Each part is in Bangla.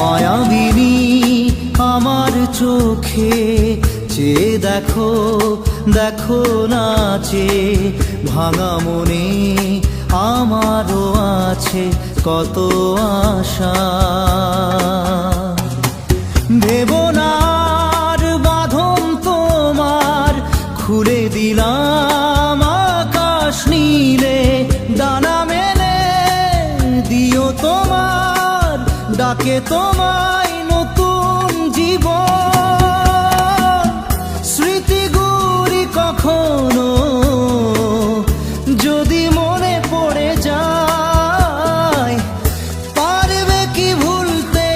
মায়াবিনী আমার চোখে চেয়ে দেখো, দেখো নাচে ভাঙা মনে আমারও আছে কত আশা। ভেবো না আর বাঁধন তোমার, খুলে দিলাম আকাশ নীলে, ডানা মেলে দিও তোমার ডাকে তোমায় নতুন জীবন। স্মৃতিগুলি কখনো যদি মনে পড়ে যায়, পারবে কি ভুলতে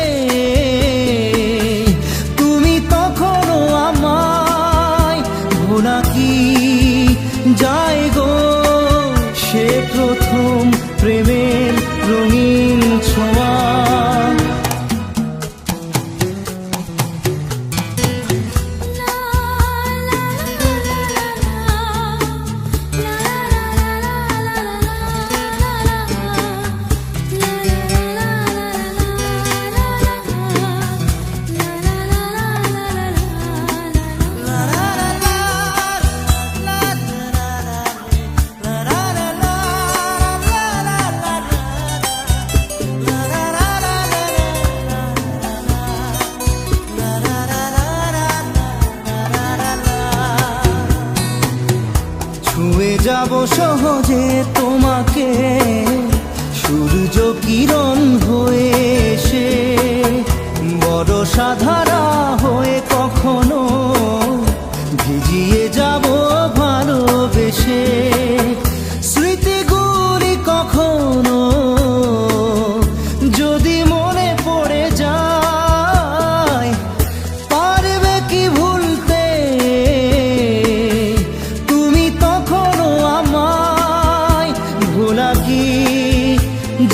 তুমি তখনো আমায়? ভোলা কি যায় গো সে প্রথম প্রেমের রঙিন ছোঁয়া। ছুঁয়ে যাব সহজে তোমাকে সূর্য কিরণ হয়ে এসে, বরষা ধারা হয়ে কখনো ভিজিয়ে যাব ভালোবেসে। স্মৃতিগুলি কখনো যদি মনে পড়ে যায়, পারবে কি ভুলতে তুমি তখনো আমায়? ভোলা কি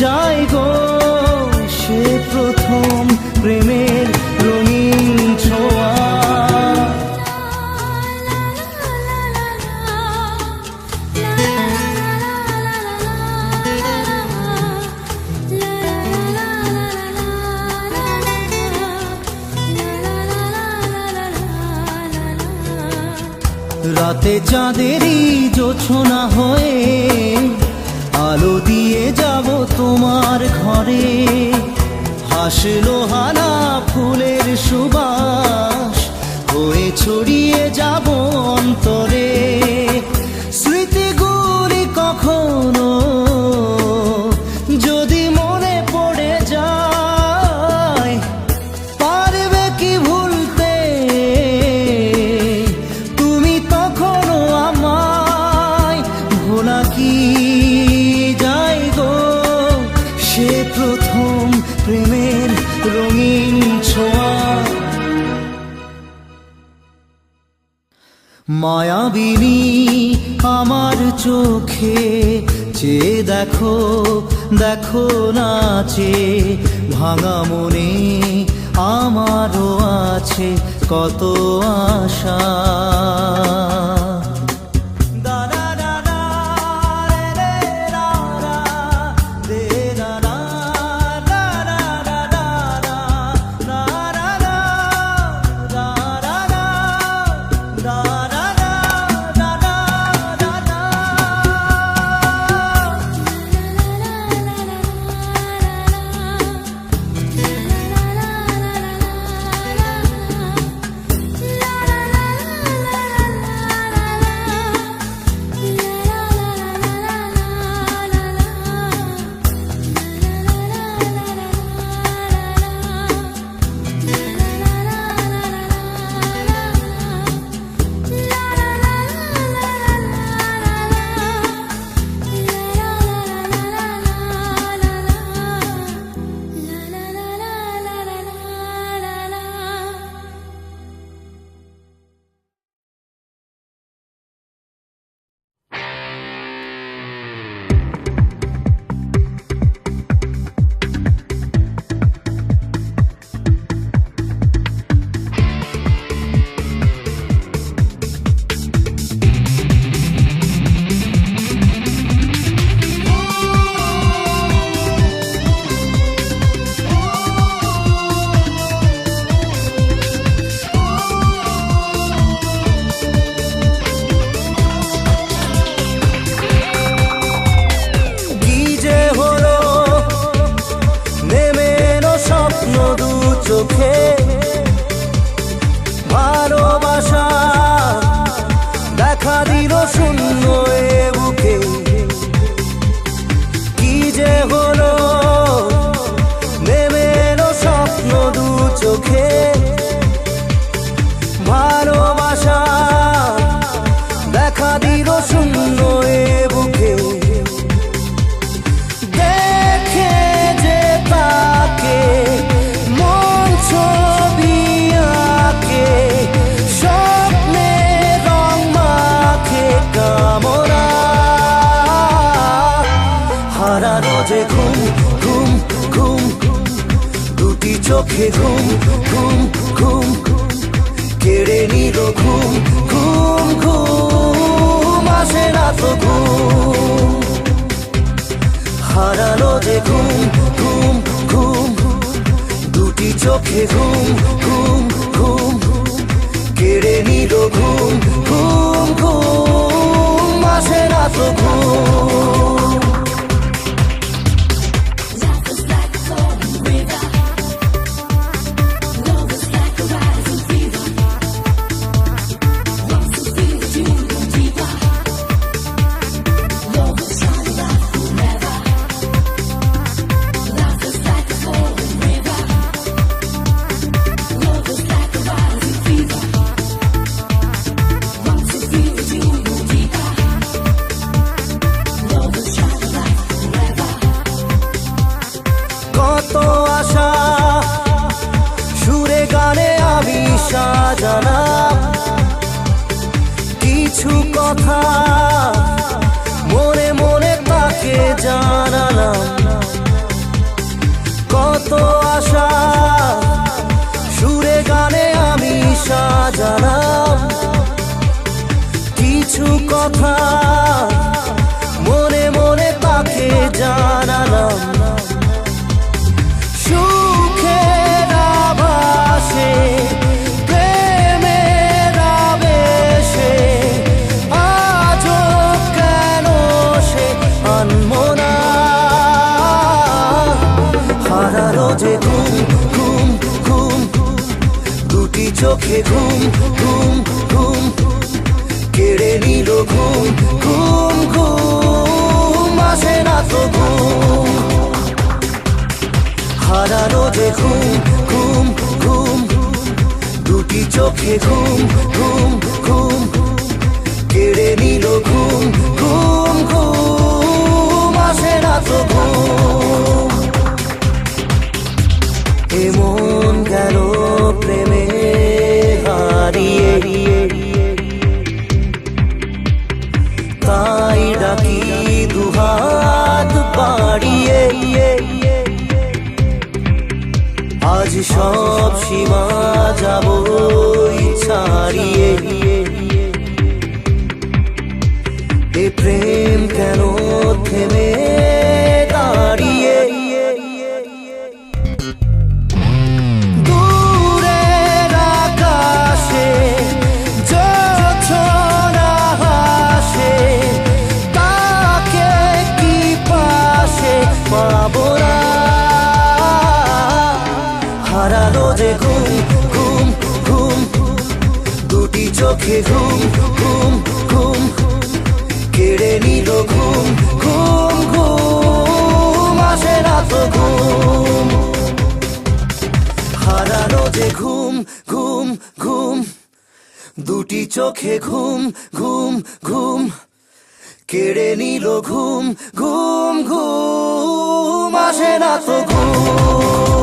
যায় গো সে প্রথম প্রেমের রঙিন ছোঁয়া। রাতে চাঁদেরই জোছনা হয়ে আলো দিয়ে যাব তোমার ঘরে, হাসলো হানা ফুলের সুবাস হয়ে ছড়িয়ে যাব অন্তরে। স্মৃতিগুলি কখনো যদি মনে পড়ে যায়, পারবে কি ভুলতে তুমি তখনো আমায়? ভোলা কি যায় গো সে প্রথম প্রেমের রঙিন ছোঁয়া। মায়াবিনী আমার চোখে চেয়ে দেখো, দেখো নাচে ভাঙা মনে আমারও আছে কত আশা। চোখে ভালোবাসা দেখা দিল শূন্য এ বুকে কি যে হলো নেমে এলো স্বপ্ন দু চোখে ভালোবাসা দেখা দিল শূন্য এ বুকে দেখে যে তাকে মন ছবি আঁকে স্বপ্নে রং মাখে কামনা হারানো যে ঘুম ঘুম ঘুম দুটি চোখে ঘুম ঘুম ঘুম কেড়ে নিল ঘুম ঘুম ঘুম আসে না তো ঘুম হারানো যে ঘুম ঘুম ঘুম দুটি চোখে ঘুম ঘুম ঘুম কেড়ে নিল ঘুম ঘুম ঘুম আসে না তো ঘুম সাজালাম কিছু কথা মনে মনে তাকে জানালাম কত আশা সুরে গানে আমি সাজালাম কিছু কথা মনে মনে তাকে জানালাম সুখের আভাসে যে ঘুম ঘুম ঘুম দুটি চোখে ঘুম ঘুম ঘুম কেড়ে নিল ঘুম ঘুম ঘুম আসে না তো ঘুম হারানো যে ঘুম ঘুম ঘুম দুটি চোখে ঘুম ঘুম ঘুম কেড়ে নিল ঘুম ঘুম ঘুম আসে না তো ঘুম এমন গেল প্রেমে হারিয়ে তাই ডাকি দুহাত বাড়িয়ে আজ সব সীমা যাব ছাড়িয়ে এ প্রেম কেন থেমে দাঁড়িয়ে হারানো যে ঘুম ঘুম ঘুম দুটি চোখে ঘুম ঘুম ঘুম কেড়ে নিল ঘুম ঘুম ঘুম আসে না তো ঘুম হারানো যে ঘুম ঘুম ঘুম দুটি চোখে ঘুম ঘুম ঘুম কেড়ে নিল ঘুম ঘুম ঘুম আসে না তো ঘুম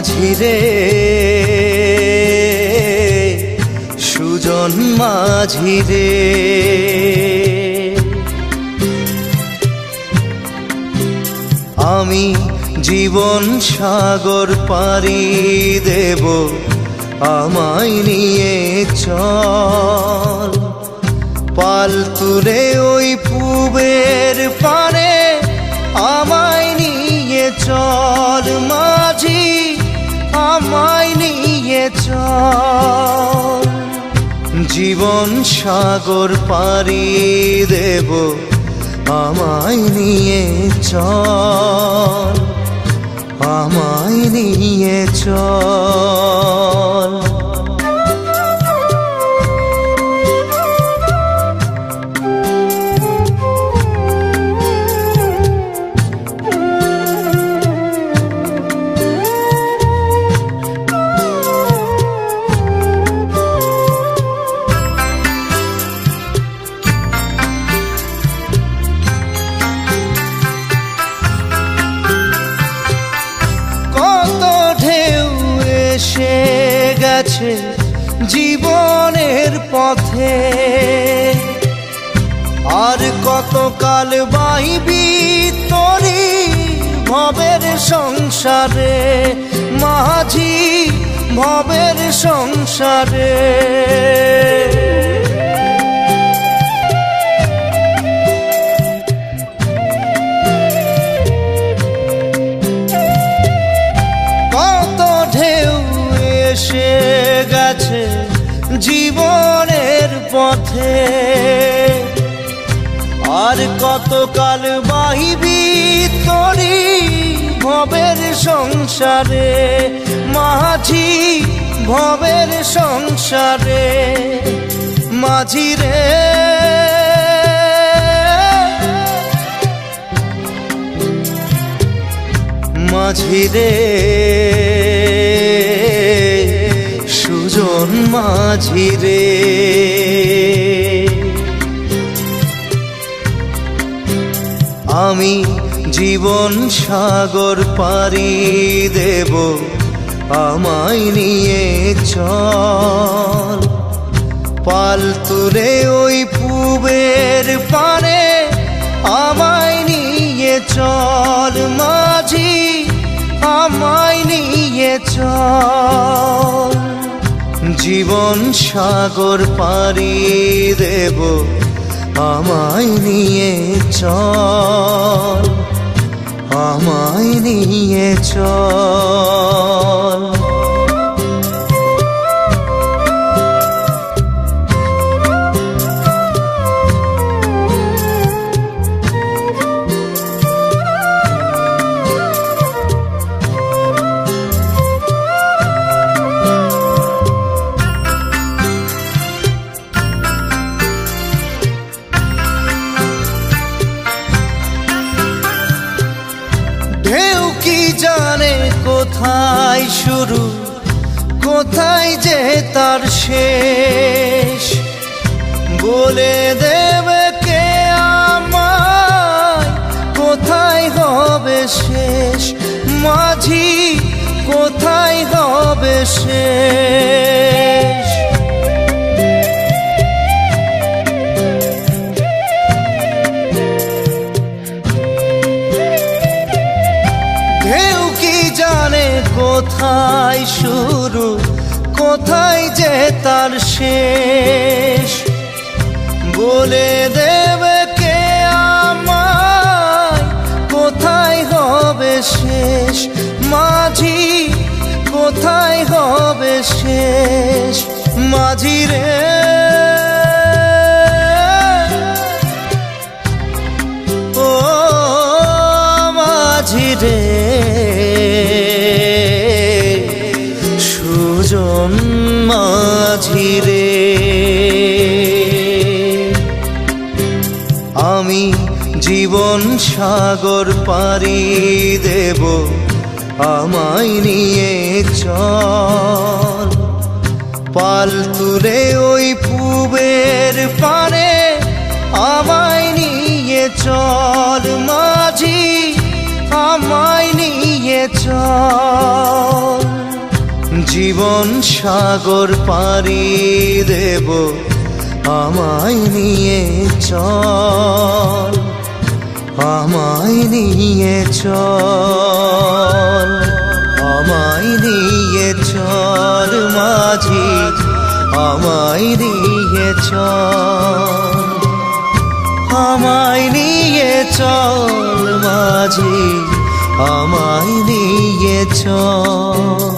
মাঝি রে সুজন মাঝি রে, আমি জীবন সাগর পাড়ি দেব, আমায় নিয়ে চল। পাল তুলে ওই পূবের পানে আমায় নিয়ে চল মাঝি, আমায় নিয়ে চল। জীবন সাগর পাড়ি দেব, আমায় নিয়ে চল, আমায় নিয়ে চল। এসে গেছে জীবনের পথে, আর কতকাল বাইবি তোরি ভবের সংসারে মাঝি, ভবের সংসারে। এসে গেছে জীবনের পথে, আর কতকাল বাহিবি তোরি ভবের সংসারে মাঝি, ভবের সংসারে। মাঝি রে মাঝি রে সুজন মাঝি রে, আমি জীবন সাগর পাড়ি দেব, আমায় নিয়ে চল। পাল তুলে ওই পূবের পানে আমায় নিয়ে চল মাঝি, আমায় নিয়ে চল। জীবন সাগর পাড়ি দেব, আমায় নিয়ে চল, আমায় নিয়ে চল। ঢেউ কি জানে কোথায় শুরু, কোথায় যে তার শেষ, বলে দেবে কে আমায় কোথায় হবে শেষ মাঝি, কোথায় হবে শেষ। ঢেউ কি জানে কোথায় শুরু, কোথায় যে তার শেষ, বলে দেবে কে আমায় কোথায় হবে শেষ মাঝি, কোথায় হবে শেষ। মাঝি রে ও মাঝি রে সুজন মাঝি রে, আমি জীবন সাগর পাড়ি দেব, আমায় নিয়ে চল। পাল তুলে ওই পূবের পানে আমায় নিয়ে চল মাঝি, আমায় নিয়ে চল। জীবন সাগর পাড়ি দেব আমায় নিয়ে চল, আমায় নিয়ে চল, আমায় নিয়ে চল মাঝি, আমায় নিয়ে চল, আমায় নিয়ে চল মাঝি, আমায় নিয়ে চল।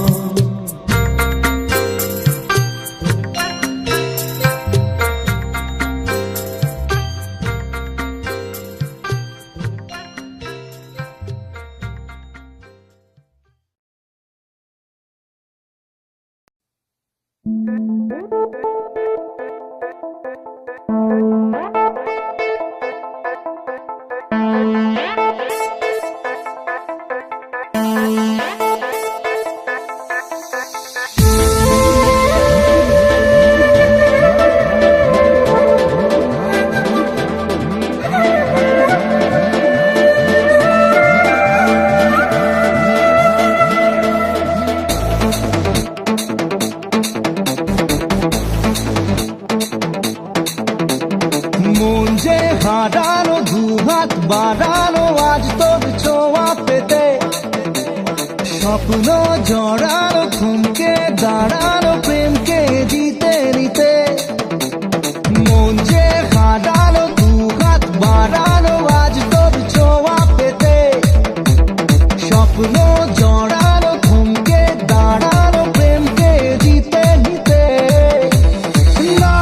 হারানো দুহাত বাড়ানো আজ তোর ছোঁয়া পেতে, স্বপ্ন জড়ানো থমকে দাঁড়ানো প্রেমকে জিতে নিতে। মন যে হারানো দুহাত বাড়ানো আজ তোর ছোঁয়া পেতে, স্বপ্ন জড়ানো থমকে দাঁড়ানো প্রেমকে জিতে নিতে। না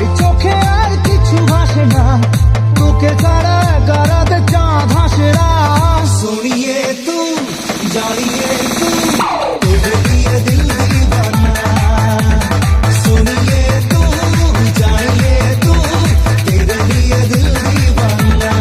এই চোখে আর কিছু ভাসে না, তোকে ছাড়া গারাতে চাঁদ হাসে না। सुनिए तू जानिए तू तेरे लिए दिल दीवाना, सुनिए तू जानिए तू तेरे लिए दिल दीवाना।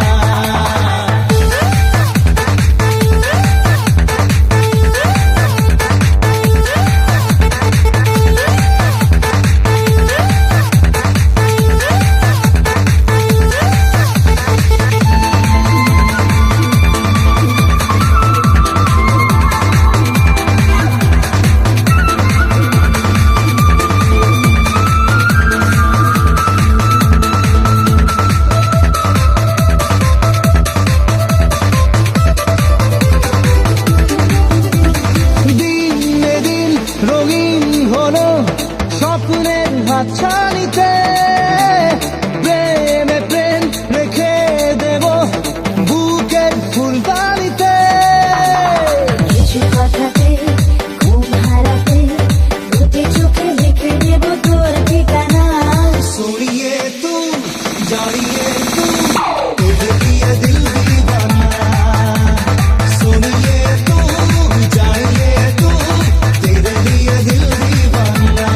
স্বপ্নের হাতছানিতে প্রেমে প্রেম রেখে দেব বুকের ফুলদানিতে। কিছু কথাতে ঘুম হারাতে দুটি চোখে লিখে দেব তোর ঠিকানা। सुनिए तू जानिए तू तेरे लिए दिल दीवाना, सुनिए तू जानिए तू तेरे लिए दिल दीवाना।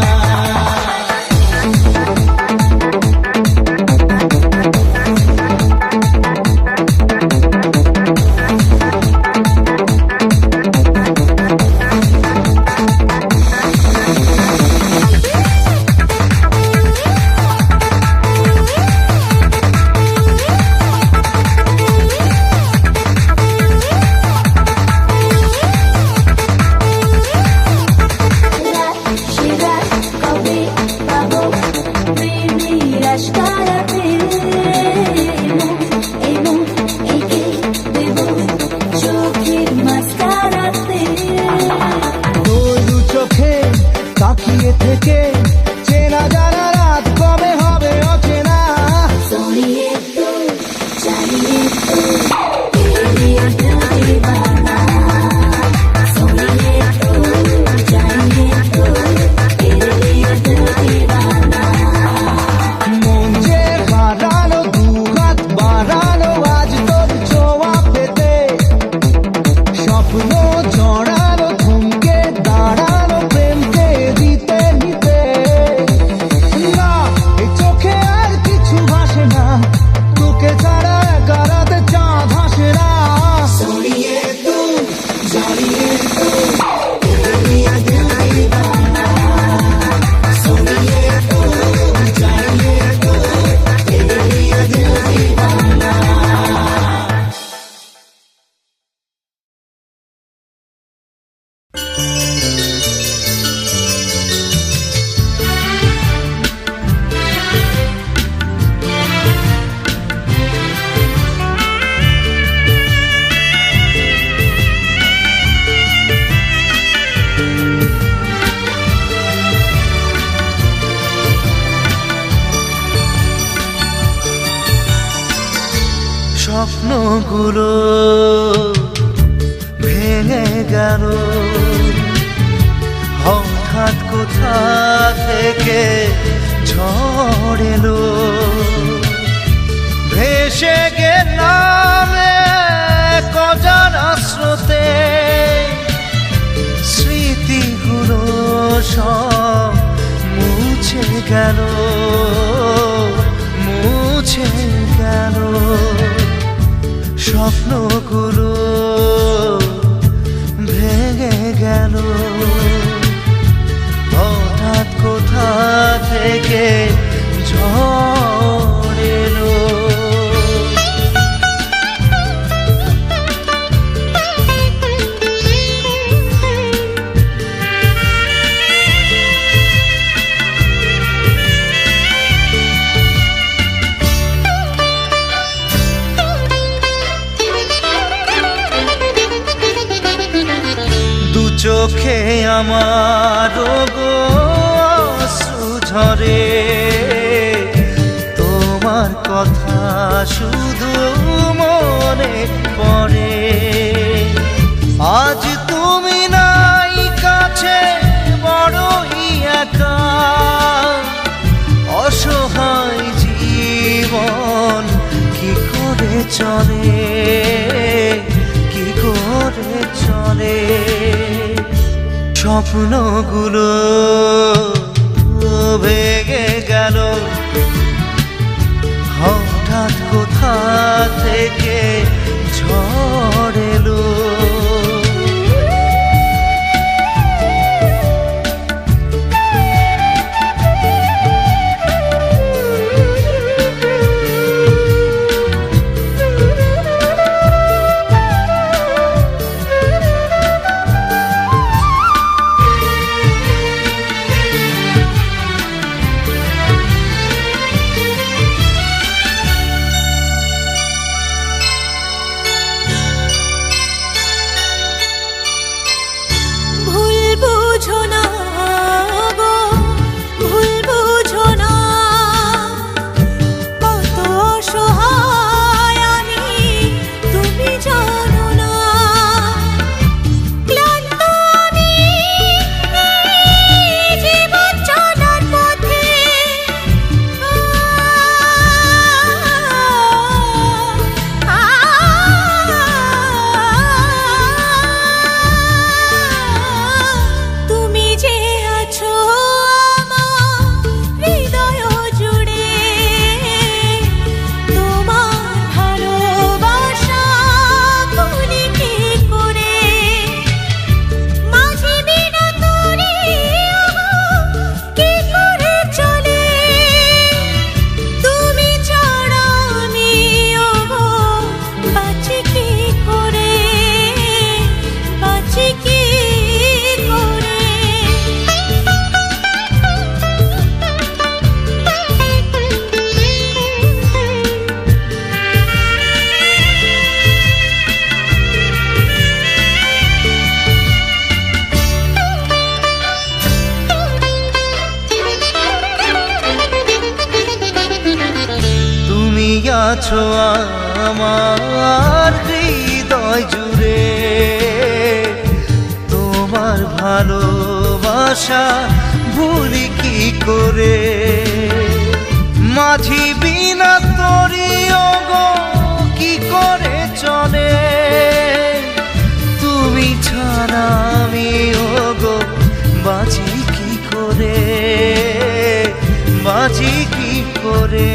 শিরাত কবে পাবো প্রেমের আশকারাতে, এমন এঁকে দেব চোখের মাস্কারাতে। তোর দু চোখে তাকিয়ে থেকে চেনা জানা রাত কবে হবে অচেনা। सुनिए तू जानिए तू तेरे लिए दिल दीवाना, सुनिए तू जानिए तू तेरे लिए दिल दीवाना। মন যে হারানো দুহাত বাড়ানো আজ তোর ছোঁয়া পেতে, স্বপ্ন জড়ানো থমকে দাঁড়ানো প্রেমকে জিতে নিতে। না এই চোখে আর কিছু ভাসে না, স্বপ্নগুলো ভেঙে গেল হঠাৎ কোথা থেকে ঝড় এলো ভেসে গেলাম এক অজানা স্রোতে স্মৃতিগুলো সব মুছে গেল মুছে গেল স্বপ্নগুলো ভেঙে গেল হঠাৎ কোথা থেকে ঝড় এলো চোখে আমার অশ্রু ঝরে তোমার কথা শুধু মনে পড়ে আজ তুমি নাই কাছে বড়ই একা অসহায় জীবন কি করে চলে কি করে চলে স্বপ্নগুলো ভেঙে গেল হঠাৎ কোথা থেকে ঝড় এলো আছো আমার হৃদয় জুড়ে তোমার ভালোবাসা ভুলি কি করে মাঝি বিনা তোরি ওগো কি করে চলে তুমি ছাড়া আমি ওগো বাঁচি কি করে বাঁচি কি করে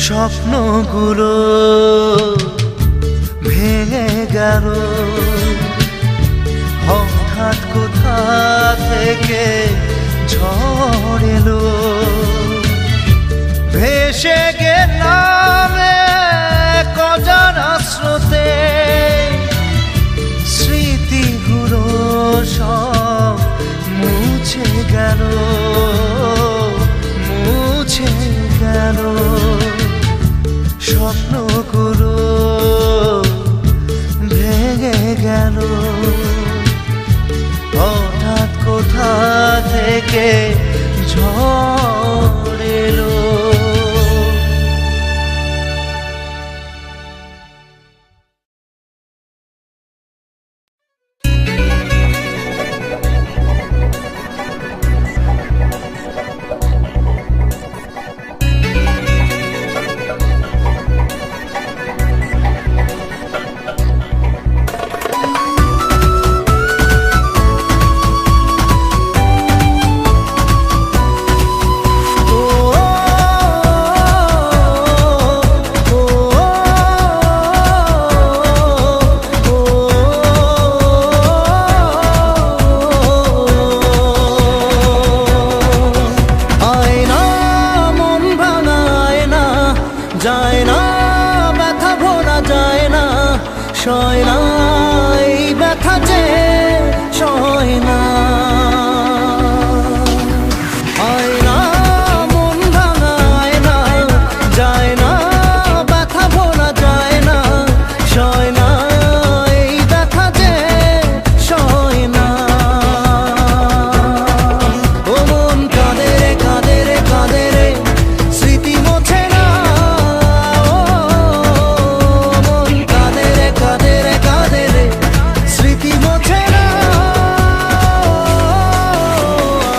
স্বপ্নগুলো ভেঙে গেল হঠাৎ কোথা থেকে ঝড় এলো ভেসে গেলাম এক অজানা স্রোতে স্মৃতিগুলো সব মুছে গেল মুছে গেল স্বপ্নগুলো ভেঙে গেল হঠাৎ কোথা থেকে ঝড় এলো। যায় না ব্যথা ভোলা যায় না, সয় না এই ব্যথা যে সয় না। আয়না মন ভাঙা আয়না, যায় না ব্যথা ভোলা যায় না, সয় না এই ব্যথা যে সয় না। ও মন কাঁদে রে কাঁদে রে কাঁদে রে, স্মৃতি মোছে না। ও মন কাঁদে রে কাঁদে রে কাঁদে রে, স্মৃতি মোছে না।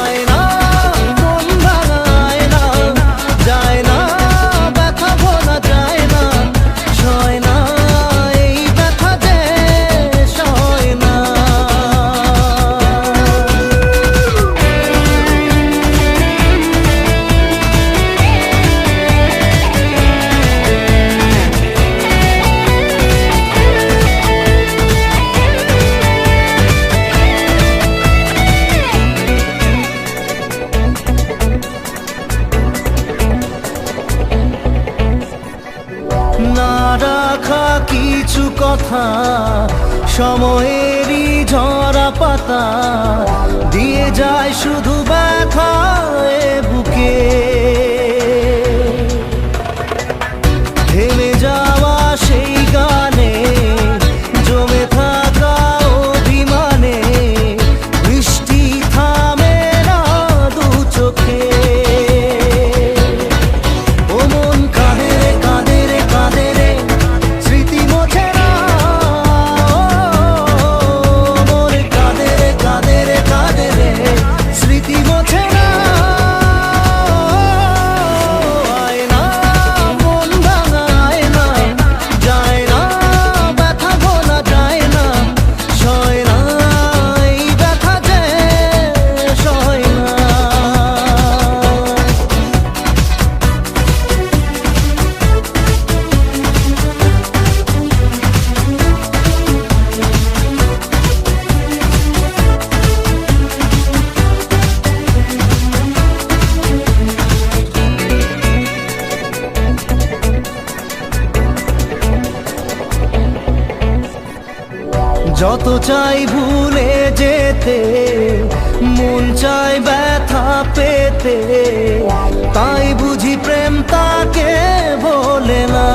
আয়না মন ভাঙা আয়না, যায় না ব্যথা ভোলা যায় না, সয় না এই ব্যথা যে সয় না। না রাখা কিছু কথা, সময়েরই ঝরা পাতা, দিয়ে যায় শুধু ব্যথা এ বুকে। থেমে যাওয়া সেই গানে, জমে থাকা অভিমানে, বৃষ্টি থামে না দু চোখে। ও মন কাঁদে রে কাঁদে রে কাঁদে রে, স্মৃতি মোছে না। ও মন কাঁদে রে কাঁদে রে কাঁদে রে, স্মৃতি মোছে না। আয়না মন ভাঙা আয়না, যায় না ব্যথা ভোলা যায় না, সয় না এই ব্যথা যে সয় না। যত চাই ভুলে যেতে, মন চাই ব্যথা পেতে, তাই বুঝি প্রেম তাকে বলে না।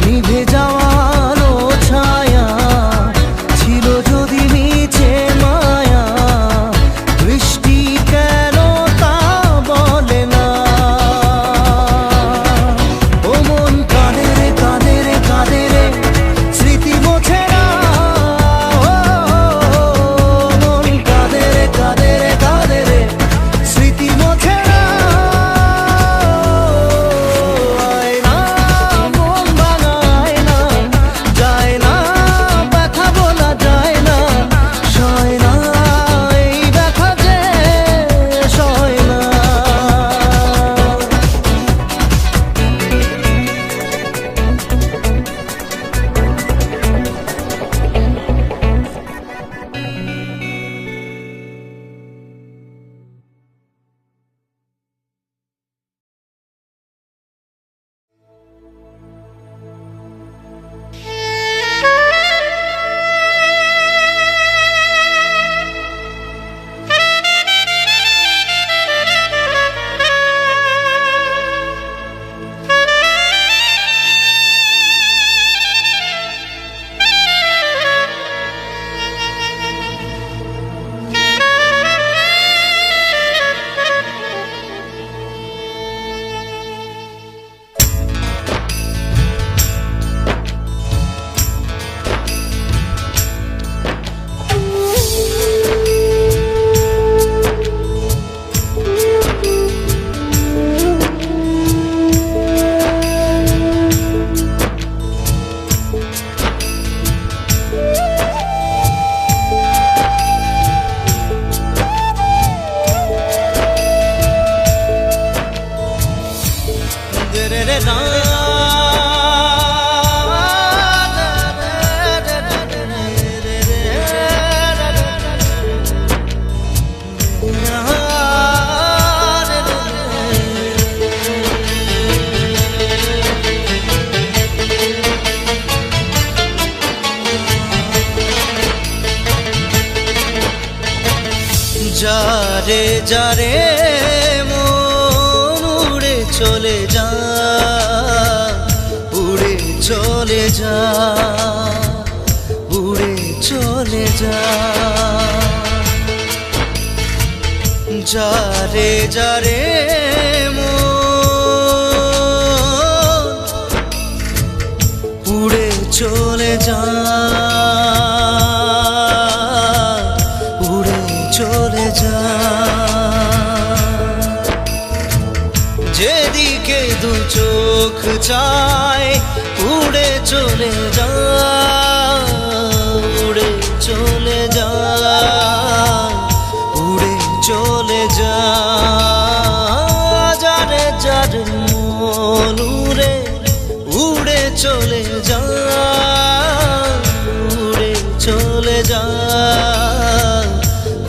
নিভে যাওয়া আলো ছায়া ছিল যদি নিচে মায়া, বৃষ্টি কেন তা বলে না। ও মন কাঁদে রে কাঁদে রে কাঁদে রে, স্মৃতি মোছে না। ও মন কাঁদে রে কাঁদে রে কাঁদে রে, স্মৃতি মোছে না। আয়না মন ভাঙা আয়না, যায় না ব্যথা ভোলা যায় না, সয় না এই ব্যথা যে সয় না। যারে মন উড়ে চলে যা, উড়ে চলে যা, উড়ে চলে যা। যারে যারে মন উড়ে চলে যা, উড়ে চলে যা। যেদিকে দু চোখ চায় উড়ে চলে যা, উড়ে চলে যা, উড়ে চলে যা। যারে যারে মন উড়ে উড়ে চলে যা, উড়ে চলে যা,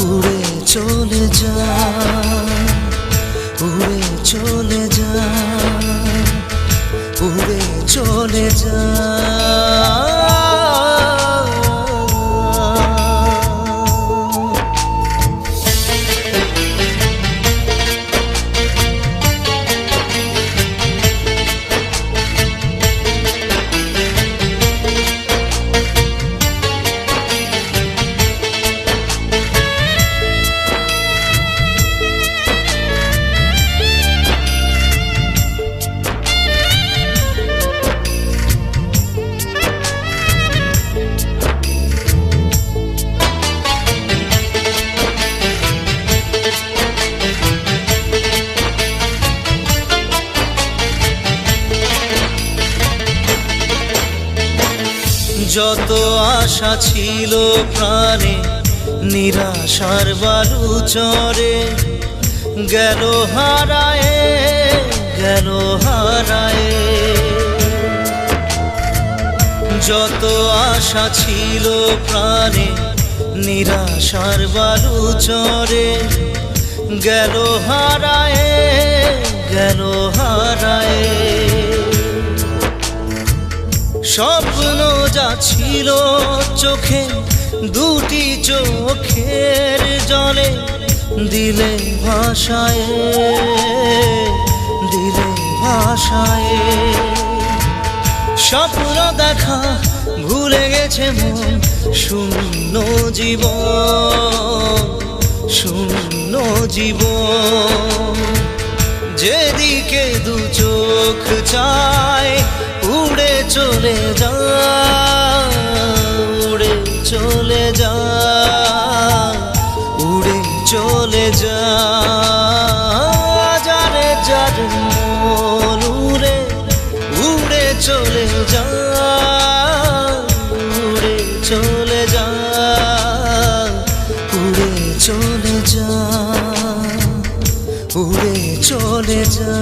উড়ে চলে যা, উড়ে চলে যা, উড়ে চলে যা। যত আশা ছিল প্রাণে নিরাশার বালু চরে গেল হারায়ে, গেল হারায়ে। যত আশা ছিল প্রাণে নিরাশার বালু চরে গেল হারায়ে, গেল হারায়ে। স্বপ্ন যা ছিল চোখে দুটি চোখের জলে দিলে ভাষায়, দিলে ভাষায়। স্বপ্ন দেখা ভুলে গেছে মন, শূন্য জীবন, শূন্য জীবন। যেদিকে দু চোখ চায় উড়ে চলে যা, উড়ে চলে যা, উড়ে চলে যা। যারে যারে মন উড়ে উড়ে চলে যা, উড়ে চলে যা, উড়ে চলে যা, উড়ে চলে যা।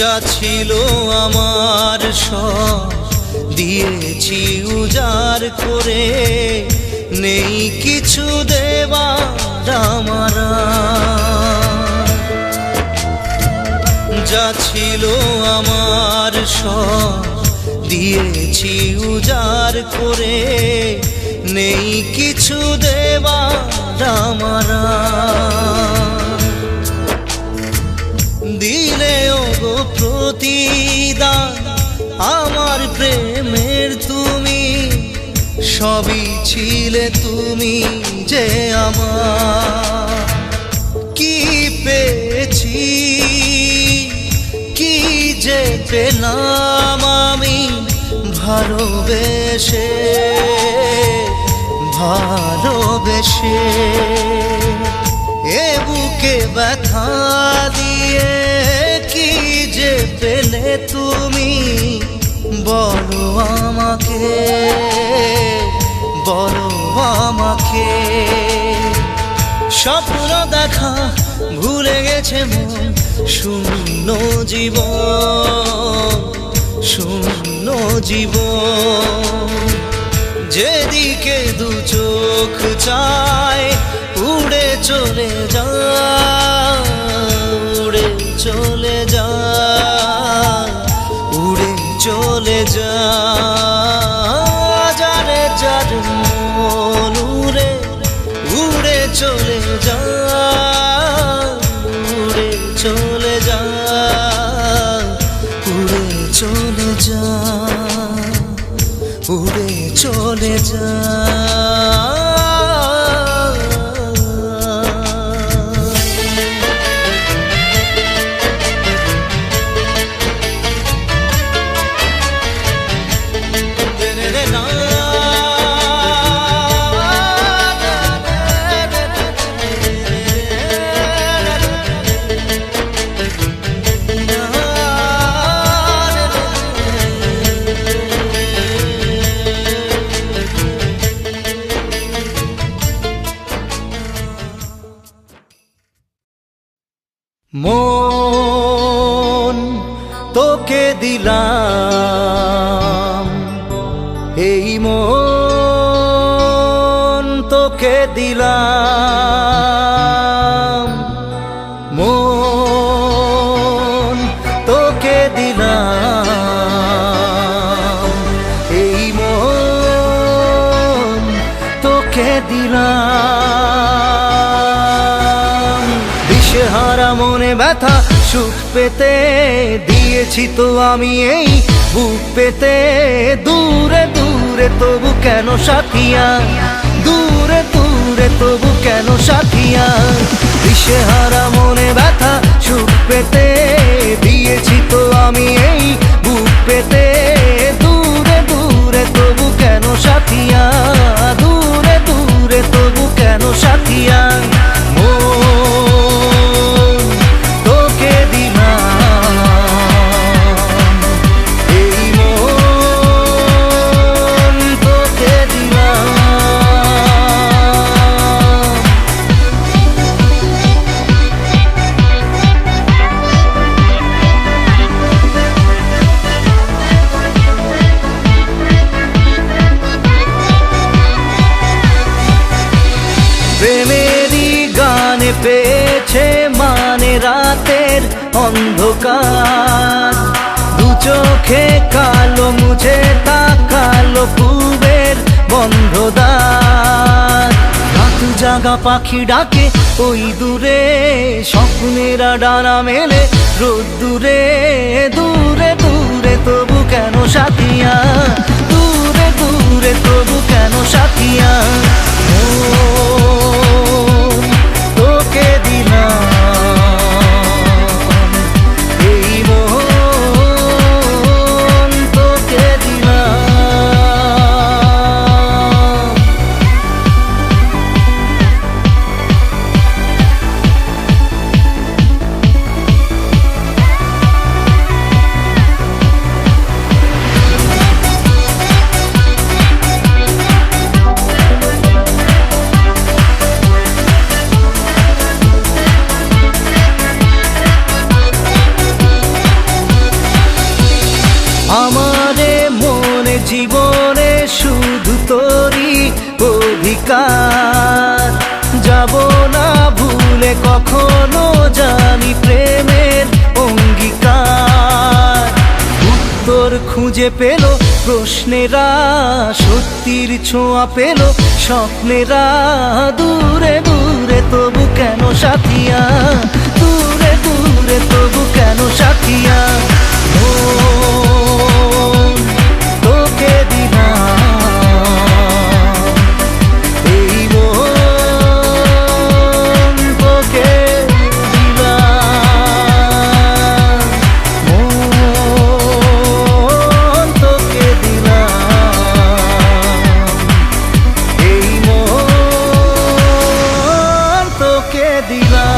যা ছিল আমার সব দিয়েছি উজাড় করে, নেই কিছু দেবার আমার। যা ছিল আমার সব দিয়েছি উজাড় করে, নেই কিছু দেবার আমার। দিলে ওগো প্রতিদান আমার প্রেমের তুমি, সবই ছিলে তুমি যে আমার। কি পেয়েছি কি যে পেলাম আমি ভালোবেসে, ভালোবেসে। এ বুকে ব্যথা দিয়ে কি যে পেলে তুমি, বলো আমাকে, বলো আমাকে। স্বপ্ন দেখা ভুলে গেছে মন, শূন্য জীবন, শূন্য জীবন। যেদিকে দু চোখ চায় উড়ে চলে যা, উড়ে চলে যা, উড়ে চলে যা। যারে যার মন উড়ে উড়ে চলে যা, উড়ে চলে যা, উড়ে চলে যা, উড়ে চলে যা। মন তোকে দিলাম, এই মন তোকে দিলাম, মন তোকে দিলাম, এই মন তোকে দিলাম। দিশেহারা মনে ব্যথা সুখ পেতে দিয়েছি তো আমি এই বুক পেতে। দূরে দূরে তবু কেন সাথিয়া, দূরে দূরে তবু কেন সাথিয়া। দিশেহারা মনে ব্যথা সুখ পেতে দিয়েছি তো আমি এই বুক পেতে। দূরে দূরে তবু কেন সাথিয়া, দূরে দূরে তবু কেন সাথিয়া। প্রেমেরই গানে পেয়েছে মানে রাতের অন্ধকার। দু চোখে কালো মুছে তাকালো পূবের বন্ধ দ্বার। রাত জাগা পাখি ডাকে ওই দূরে, স্বপ্নেরা ডানা মেলে রোদ্দুরে। দূরে দূরে তবু কেন সাথিয়া, দূরে দূরে তবু কেন সাথিয়া। তোকে দিলাম, এই মন তোকে দিলাম। আমারে মনে জীবনে শুধু তোরই অধিকার। যাব না ভুলে কখনো জানি প্রেমের অঙ্গীকার। উত্তর খুঁজে পেল প্রশ্নেরা, সত্যির ছোঁয়া পেল স্বপ্নেরা। দূরে দূরে তবু কেন সাথিয়া, দূরে দূরে তবু কেন সাথিয়া। তোকে দিলাম, এই মন তোকে দিলাম, মন তোকে দিলাম, এই মন তোকে দিলাম।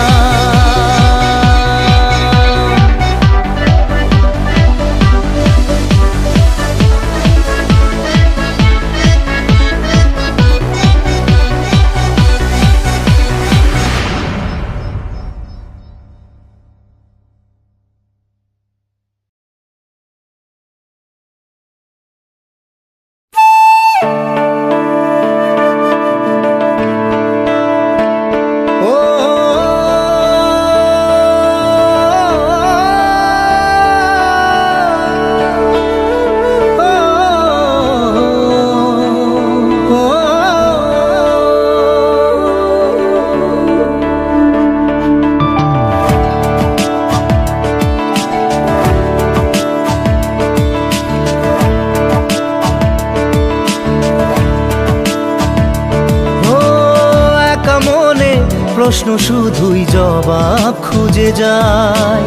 প্রশ্ন শুধুই জবাব খুঁজে যায়।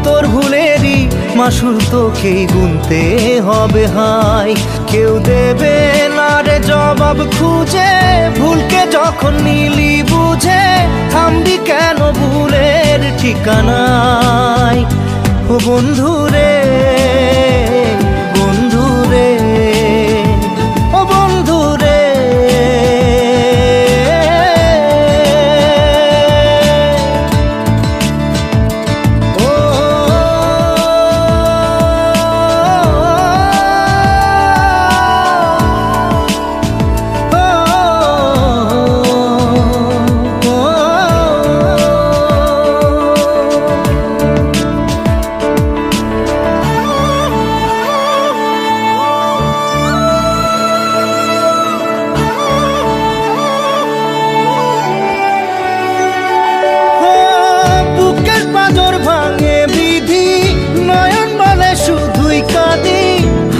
তোর ভুলেরই মাসুল তোকেই গুনতে হবে হাই। কেউ দেবে না রে জবাব খুঁজে, ভুলকে যখন নিলি বুঝে থামবি কেন ভুলের ঠিকানায়। ও বন্ধু রে, বন্ধু রে, ও বন্ধু রে।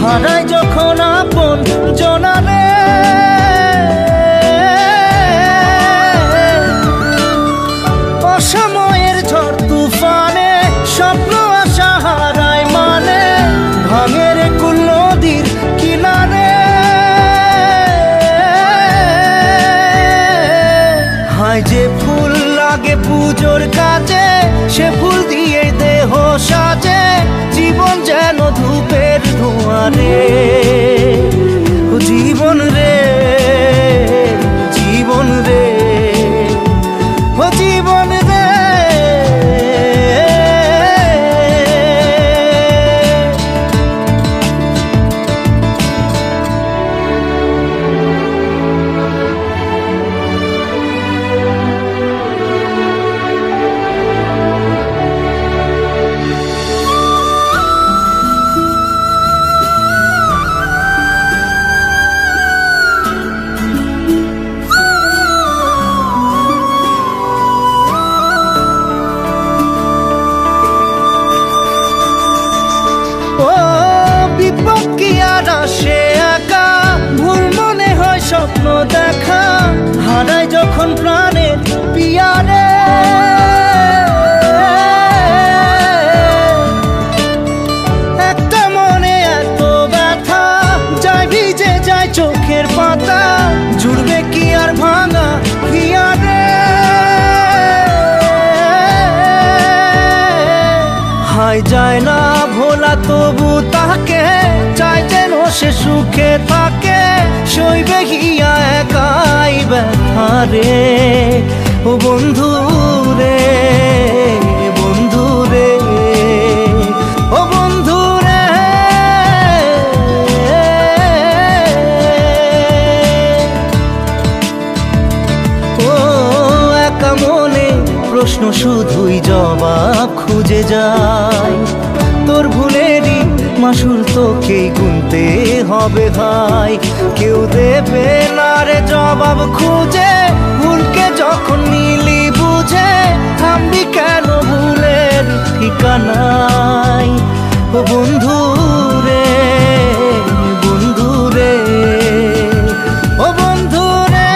হারাই যখন আপন জনারে, অসময়ের ঝড় তুফানে স্বপ্ন আশা হারায় মানে, ভাঙের কুল নদীর কিনারে। হায় যে ফুল লাগে পুজোর কাজে, সে ফুল দিয়ে দেহ সাজে, জীবন যেন ধূপের ধোঁয়ারে। ও জীবন রে, জীবন রে, ও জীবন রে। সে একা ভুল মনে হয় স্বপ্ন দেখা, হারায় যখন প্রাণের পিয়ারে। একটা মনে এত ব্যথা যায় ভিজে যায় চোখের পাতা, জুড়বে কি আর ভাঙা হিয়ারে। হায় যায় না ভোলা তবু তাকে চাই যেন সে সুখে থাকে, সইবে হিয়া একাই ব্যথা রে। ও বন্ধু রে, বন্ধু রে, ও বন্ধু রে। ও একা মনে প্রশ্ন শুধুই জবাব খুঁজে যায়। তোর ভুলেরই মাসুল তোকেই গুনতে হবে ভাই। কেউ দেবে না রে জবাব খুঁজে, ভুলকে যখন নিলি বুঝে থামবি কেন ভুলের ঠিকানায়। ও বন্ধু রে, বন্ধু রে, ও বন্ধু রে।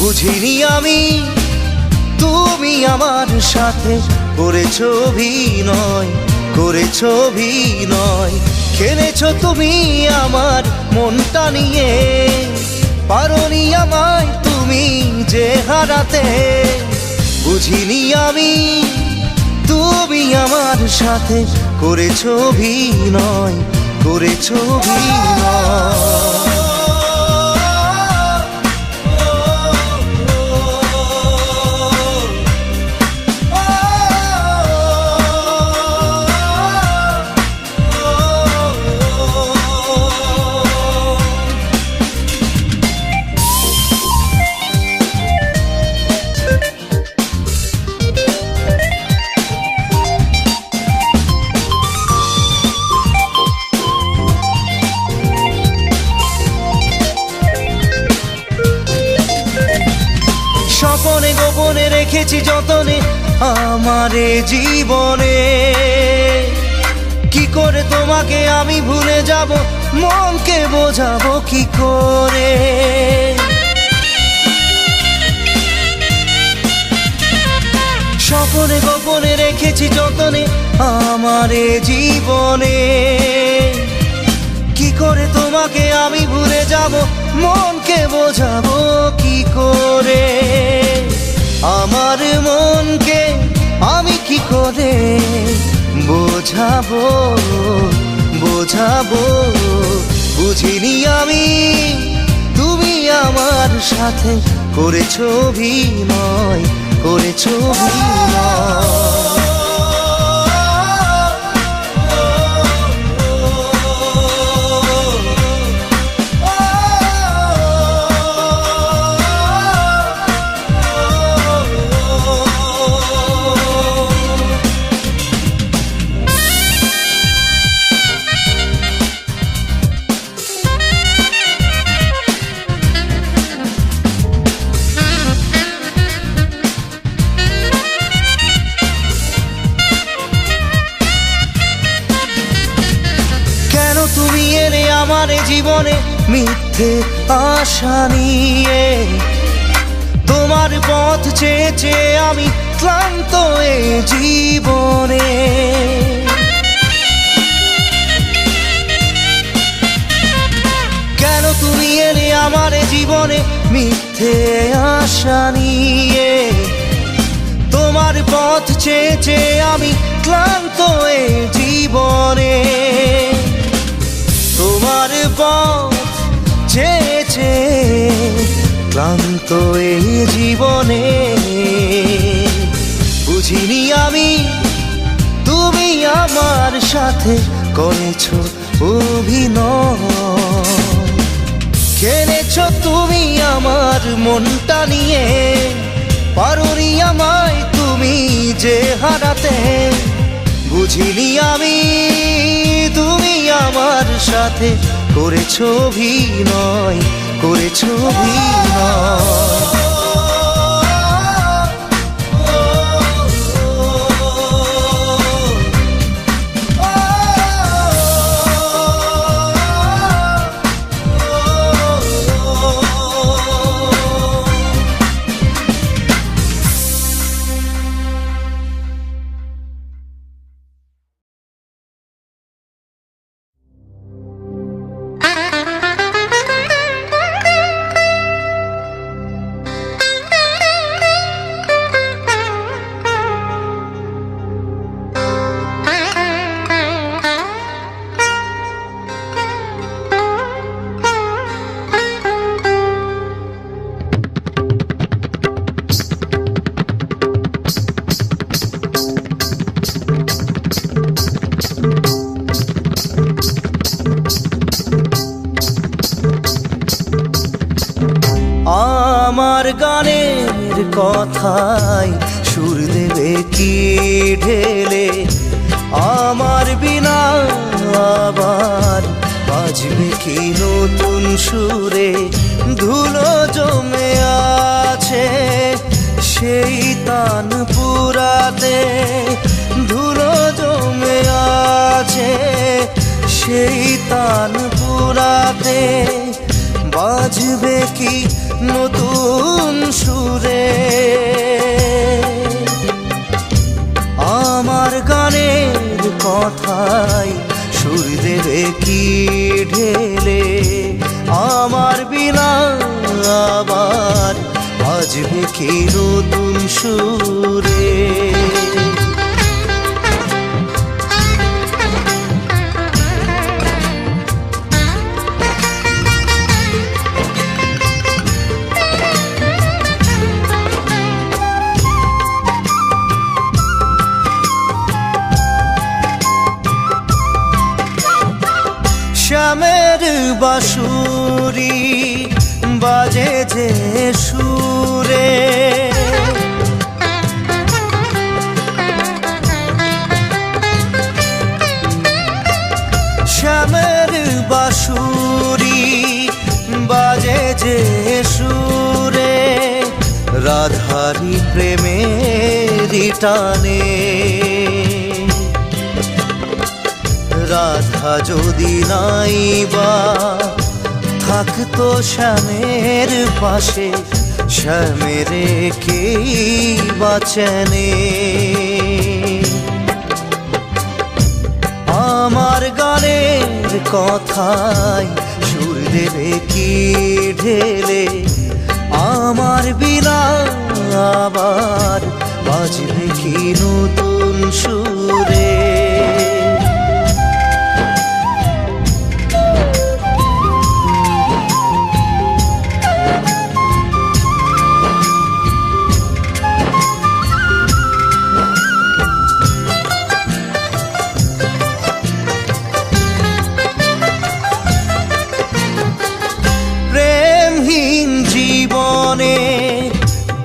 বুঝিনি আমি তুমি আমার সাথে করেছো অভিনয়, করেছো অভিনয়, খেলেছো তুমি আমার মনটা নিয়ে, পারোনি আমায় তুমি যে হারাতে। বুঝিনি আমি তুমি আমার সাথে করেছো অভিনয়, করেছো অভিনয়। স্বপনে গোপনে রেখেছি যতনে আমারে জীবনে, কি করে তোমাকে আমি ভুলে যাব, মনকে বোঝাবো কি করে। স্বপনে গোপনে রেখেছি যতনে আমারে জীবনে, কি করে তোমাকে আমি ভুলে যাব, মনকে বোঝাবো কি করে। আমার মনকে আমি কি করে বোঝাবো, বোঝাবো। বুঝিনি আমি তুমি আমার সাথে করেছো অভিনয়, করেছো অভিনয়। তুমি এলে আমার জীবনে মিথ্যে আশা নিয়ে, তোমার পথ চেয়ে চেয়ে আমি ক্লান্ত এ জীবনে। কেন তুমি এলে আমার জীবনে মিথ্যে আশা নিয়ে, তোমার পথ চেয়ে চেয়ে আমি ক্লান্ত এ জীবনে। তোমার পথ চেয়ে চেয়ে ক্লান্ত এই জীবনে, বুঝিনি আমি তুমি আমার সাথে করেছো অভিনয়, খেলেছো তুমি আমার মনটা নিয়ে, পারোনি আমায় তুমি যে হারাতে। বুঝিনি আমি তুমি আমার সাথে করেছো অভিনয়, করেছো অভিনয়। আমার গানের কথায় সুর দেবে কি ঢেলে, আমার বিনা আবার বাজবে কি নতুন সুরে। ধুলো জমে আছে সেই তান পুরাতে, ধুলো জমে আছে সেই তান পুরাতে। বাজবে কি নতুন সুরে, আমার গানের কথায় সুর দেবে কি ঢেলে, আমার বিনা আবার বাজবে কি নতুন সুরে। শ্যামের বাঁশুরি বাজে যে সুরে, শ্যামের বাঁশুরি বাজে যে সুরে, রাধারি প্রেমেরই টানে। রাধা যদি নাই বা থাকতো শ্যামের পাশে, শ্যামের কেই বাঁচেনে। আমার গানের কথায় সুর দেবে কি ঢেলে, আমার বিনা আবার বাজবে কি নতুন সুরে।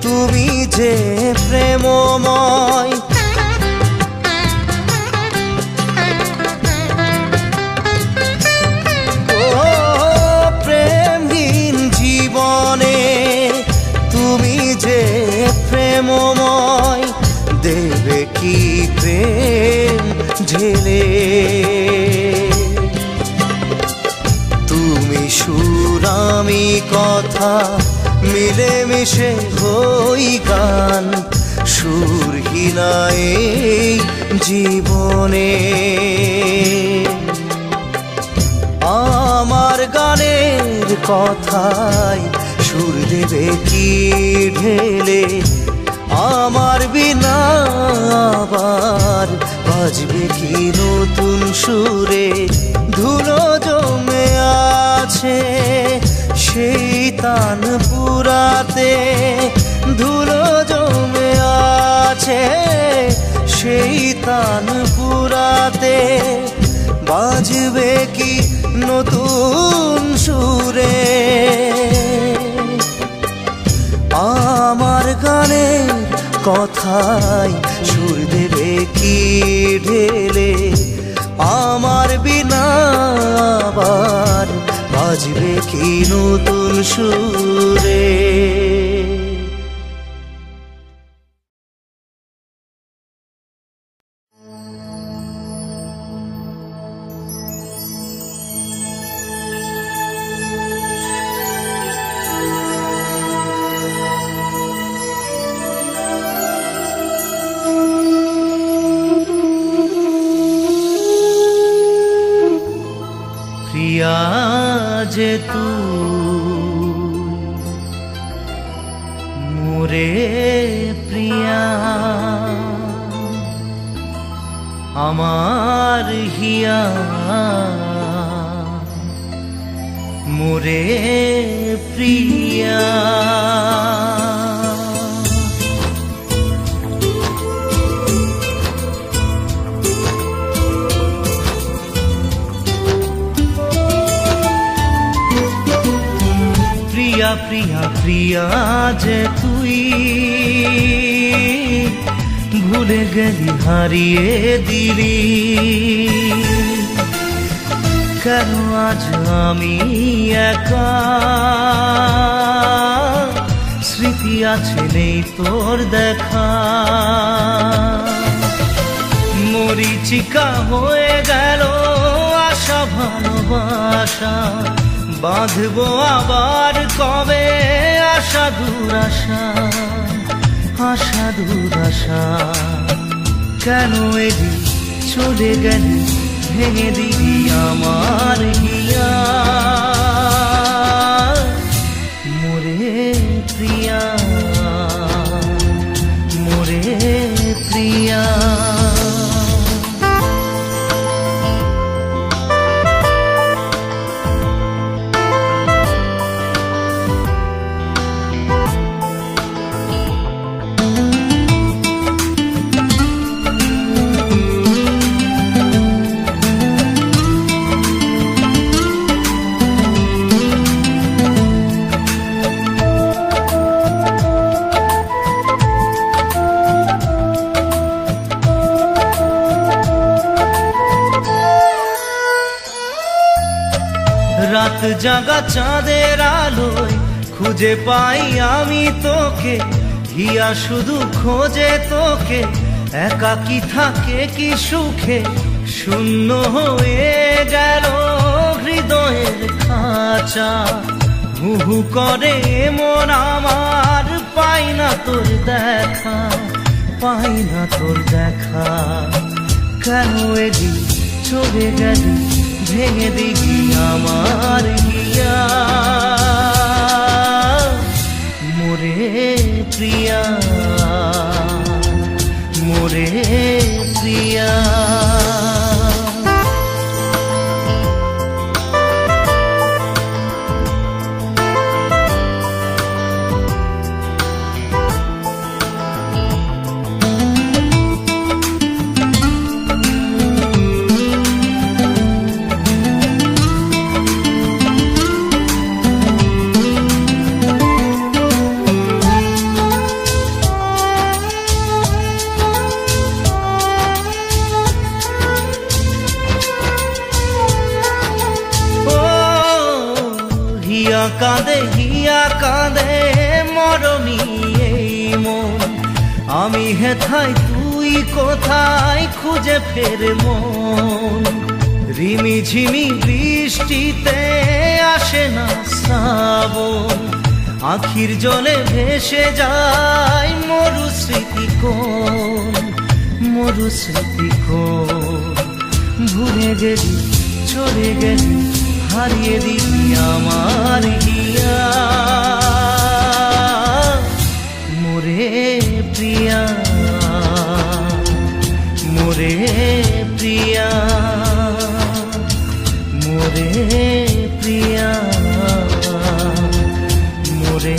তুমি যে প্রেমময়, ও প্রেমহীন জীবনে তুমি যে প্রেমময়, দেবে কি প্রেম ঢেলে। তুমি সুর আমি কথা মিলে মিশে হই গান, সুরহীনা এই জীবনে। আমার গানের কথায় সুর দেবে কি ঢেলে, আমার বিনা আবার বাজবে কি নতুন সুরে। ধুলো জমে আছে সেই তান পুরাতে, ধুলো জমে আছে সেই তান পুরাতে, বাজবে কি নতুন সুরে। আমার গানের কথায় সুর দেবে কি ঢেলে, আমার বিনা আবার বাজবে কি নতুন সুরে। প্রিয়া যে তুই মোরে প্রিয়া, আমার হিয়া মোরে প্রিয়া। প্রিয়া প্রিয়া প্রিয়া যে তুই ভুলে গেলি হারিয়ে দিলি, কেন আজ আমি একা, স্মৃতি আছে নেই তোর দেখা। মরিচিকা হয়ে গেল আশা ভালোবাসা, বাঁধবো আবার কবে আশা দুরাশা, আশা দুরাশা। কেন এলি চলে গেলি ভেঙে দিবি আমার হিয়া মোরে প্রিয়া মোরে প্রিয়া। রাত জাগা চাঁদের আলোয় খুঁজে পাই আমি তোকে, হিয়া শুধু খোঁজে তোকে, একাকী থাকে কি সুখে, শূন্য হয়ে গেল হৃদয়ের খাঁচা, হু হু করে মন আমার, পাই না তোর দেখা, পাই না তোর দেখা। কেন এলি চলে গেলি ভেঙে দিবি আমার হিয়া মোরে প্রিয়া মোরে প্রিয়া। হিয়া কাঁদে মরমি এই মন, আমি হেথায় তুই কোথায় খুঁজে ফের মন। রিমি ঝিমি বৃষ্টিতে আসে না শ্রাবণ, আখির জলে ভেসে যায় মরু স্মৃতি কোন, মরু স্মৃতি কোন। ভুলে গেলি চলে গেলি হারিয়ে দিবি আমার হিয়া মোরে প্রিয়া মোরে প্রিয়া মোরে প্রিয়া মোরে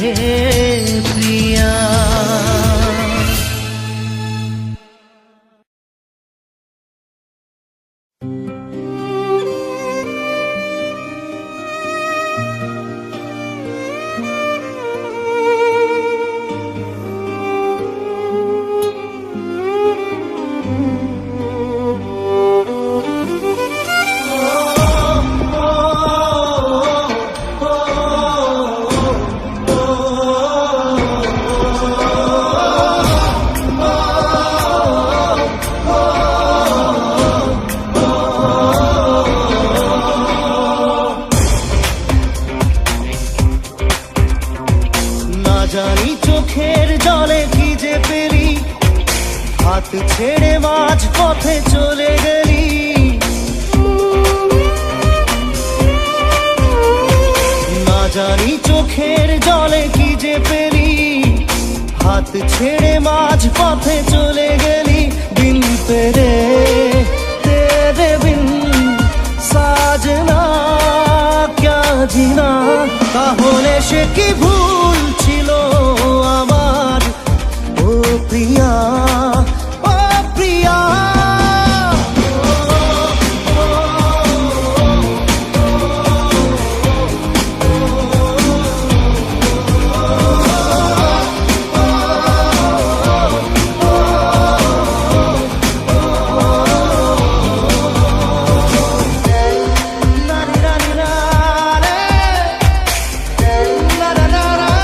প্রিয়া। জানি চোখের জলে কি যে পেলি, হাত ছেড়ে মাঝ পথে চলে গেলি। না জানি চোখের জলে কি যে পেলি, হাত ছেড়ে মাঝ পথে চলে গেলি। বিন তেরে তেরে বিন সাজনা ক্যা জিনা, তাহলে সে কি ভুল ছিল আমার ও প্রিয়া ও প্রিয়া। Na na na na na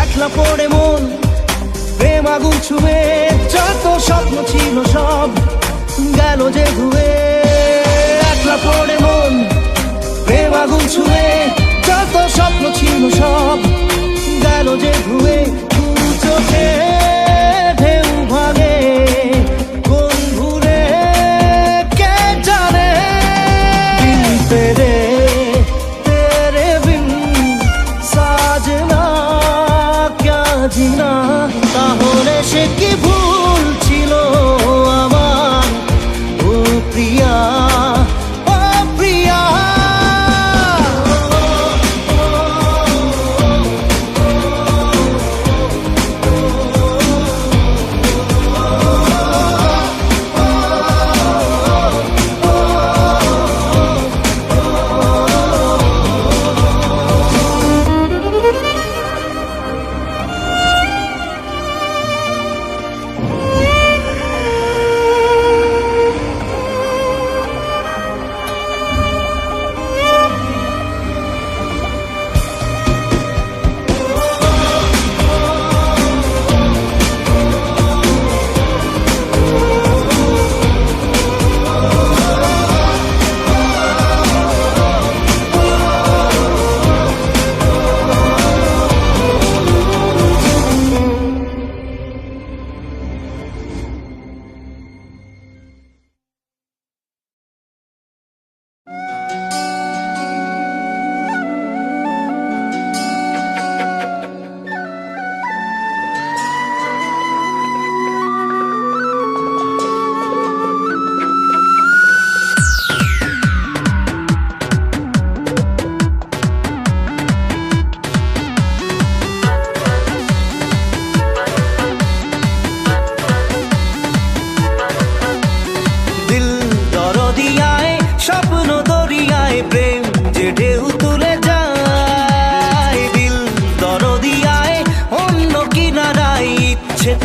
একলা পড়ে মন প্রেম আগুন ছুঁয়ে, যত স্বপ্ন ছিল সব গেল যে ধুয়ে। একলা পড়ে মন প্রেম আগুন ছুঁয়ে, যত স্বপ্ন ছিল সব গেল যে ধুয়ে। দু চোখে ঢেউ ভাগে কোন ভুলে কে জানে। বিন তেরে তেরে বিন সাজনা ক্যা জিনা। তাহলে সে কি ভুল ছিল আমার, ও প্রিয়া ও প্রিয়া।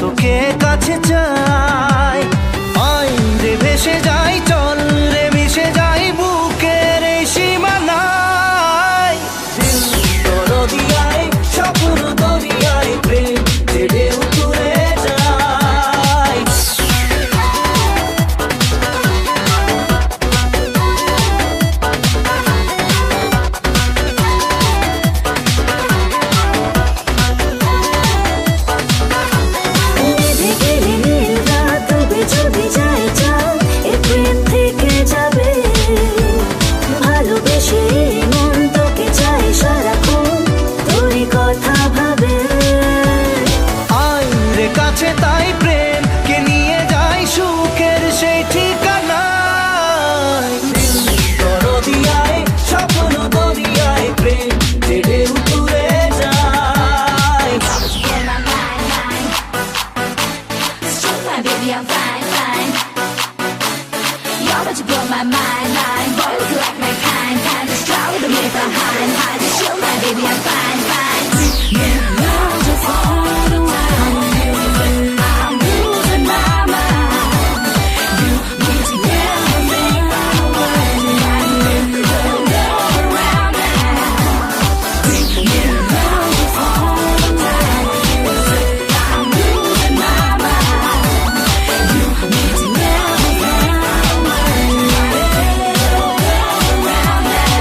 তোকে কাছে চাই, আয় রে ভেসে যাই, চল রে মিশে যাই বুকের এই সীমানায়। দিল দরদিয়ায় স্বপ্ন দরিয়ায় প্রেম যে ঢেউ তুলে যায়। তাই প্রেম কে নিয়ে যাই সুখের সেই ঠিকানায়। দরদিয়ায় স্বপ্ন দরিয়ায় প্রেম যে ঢেউ তুলে যায়। Baby, I'm fine, fine. You're about to blow my mind, mind. Boy, look like my kind, kind. Just try with me behind, hide. Just chill, my baby, I'm fine, fine. Yeah, now just all the time. I'm losing my mind. You need to get me out of the way. I need to go around now. Yeah, now just all the time. I'm losing my mind. You need to get me out of the way. Around now.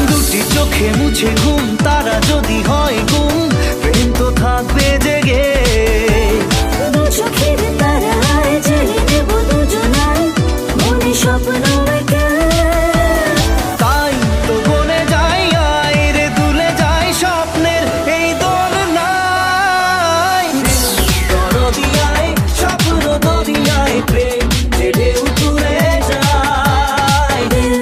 দুটি চোখে মুছে ঘুম, তারা যদি হয় গুম, প্রেম তো থাকবে জেগে। দু চোখের তারায় জেলে দেব দুজনায় মনে স্বপ্ন এঁকে। তাই তো বলে যাই, আয় রে দুলে যাই স্বপ্নের এই দোলনায়। দরদিয়ায় স্বপ্ন দরিয়ায় প্রেম যে ঢেউ তুলে যায়। দিল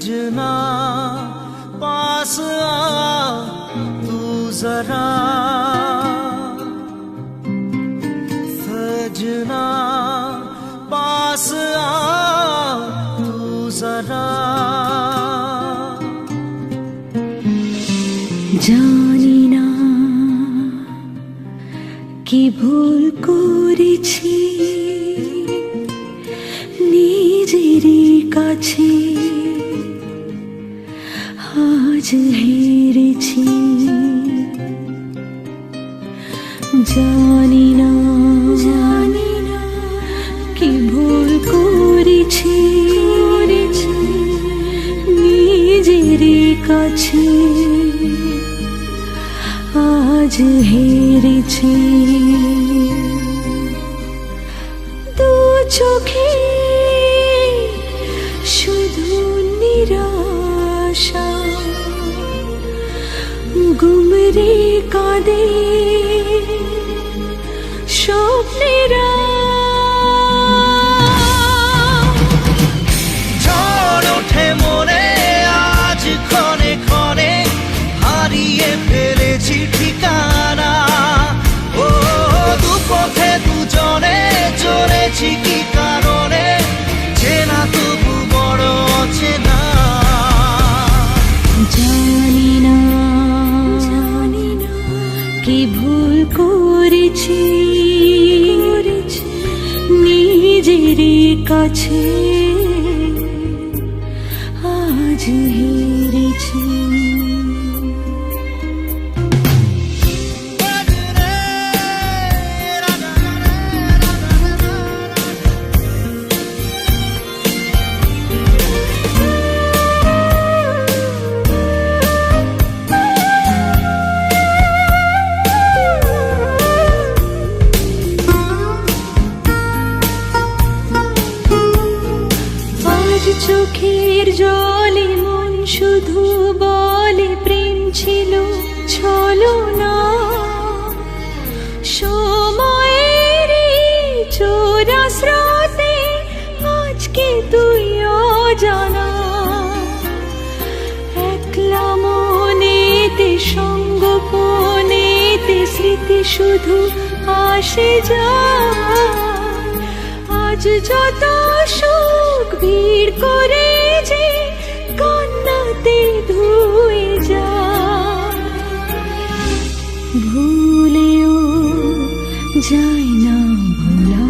सजना पास आ तू जरा सजना पास आ तू जरा জানি না কি ভুল করেছি নিজেরই কাছে আজ হেরেছি জানি না কি ভুল করেছি নিজেরই কাছে আজ হেরেছি দু চোখে শুধু নিরাশা গুমরে কাঁদে স্বপ্নেরা ঝড় ওঠে মনে আজ ক্ষণে ক্ষণে হারিয়ে ফেলেছি ঠিকানা ও দুপথে দুজনে চলেছি কি কারণে চেনা তবু বড় অচেনা জানি না কি ভুল করেছি নিজেরই কাছে আজ হেরেছি চোখের জলে মন শুধু বলে প্রেম ছিল ছলনা সময়ের চোরা স্রোতে আজকে তুই অজানা একলা মনেতে সঙ্গোপনেতে স্মৃতি শুধু আসে যায় আজ যত সুখ ভিড় করে যে কান্নাতে ধুয়ে যায় ভুলেও যায় না ভোলা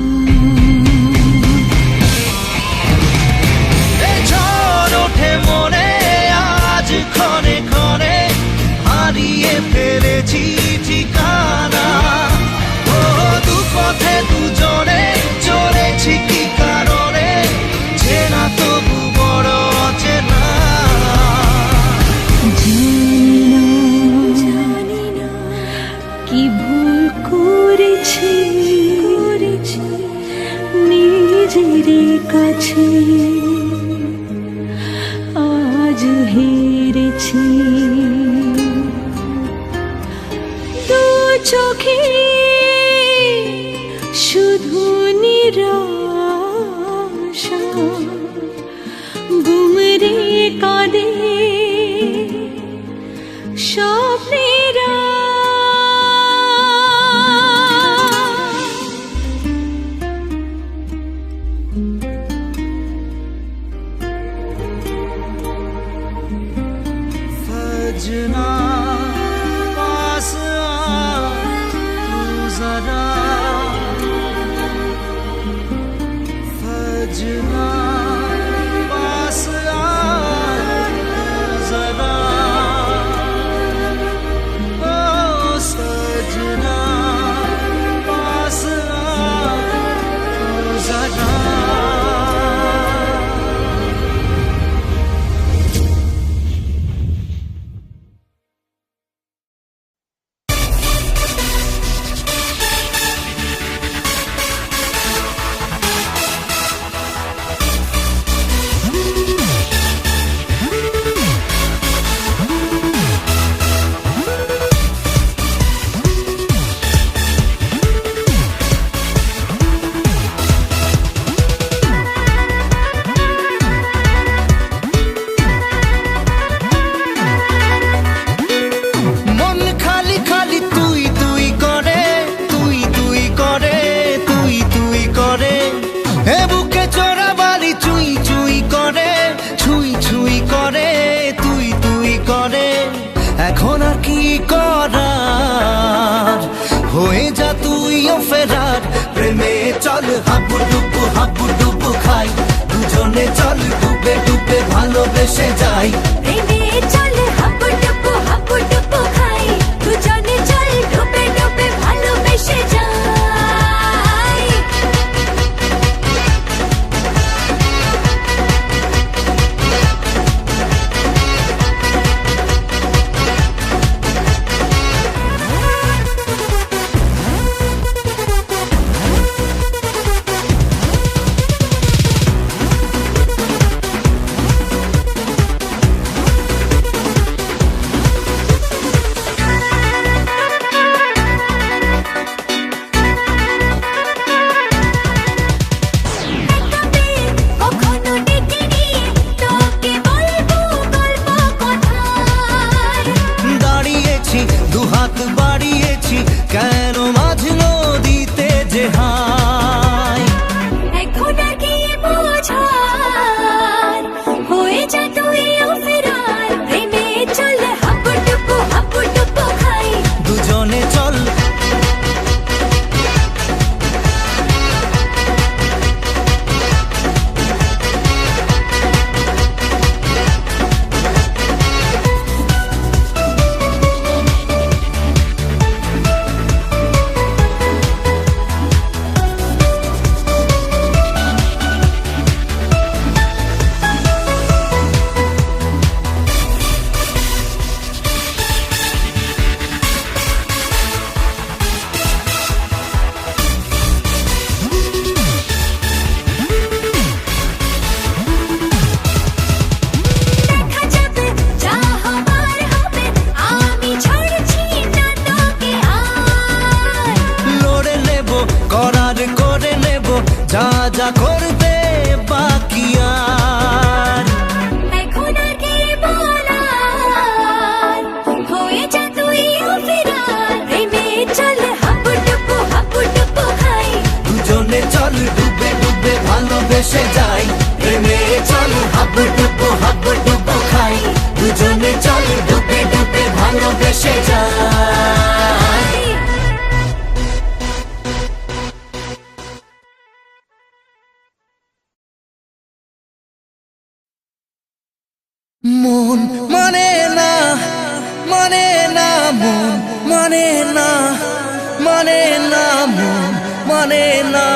ঝড় ওঠে মনে আজ ক্ষণে ক্ষণে হারিয়ে ফেলেছি ঠিকানা ও দুপথে দুজনে চলেছি কি কারণে চেনা তবু বড় অচেনা জানি না কি ভুল করেছি নিজেরই কাছে আজ হেরেছি দু চোখে শুধু নিরাশা গুমরে কাঁদে স্বপ্নেরা सजना पास आ तू जरा सजना पास आ तू जरा ओ सजना पास आ तू जरा হাবুডুবু খাই, দুজনে চল ডুবে ডুবে ভালোবেসে যাই। প্রেমে চল হাবুডুবু খাই, দুজনে চল ডুবে ডুবে ভালোবেসে যাই। কখনো ডেকে নিয়ে তোকে বলবো গল্প কথায়। দাঁড়িয়েছি দুহাত বাড়িয়েছি, কেন মাঝ নদীতে যে হাই। এখন আর গিয়ে বোঝার হয়ে যা তুইও ফেরার। প্রেমে চল হাবুডুবু খাই, দুজনে চল দেখা যাবে যা হবার হবে, আমি ছাড়ছি না তোকে আর। লড়ে নেব করার করে নেব, যা যা করতে বাকি আর। এখন আর গিয়ে বলার হয়ে যা তুইও ফেরার। প্রেমে চল হাবুডুবু খাই, দুজনে চল ডুবে ডুবে ভালোবেসে যাই। প্রেমে চল হাবুডুবু খাই, দুজনে চল ডুবে ডুবে ভালোবেসে যাই। মন মানে না মানে না, মন মানে না মানে না, মন মানে না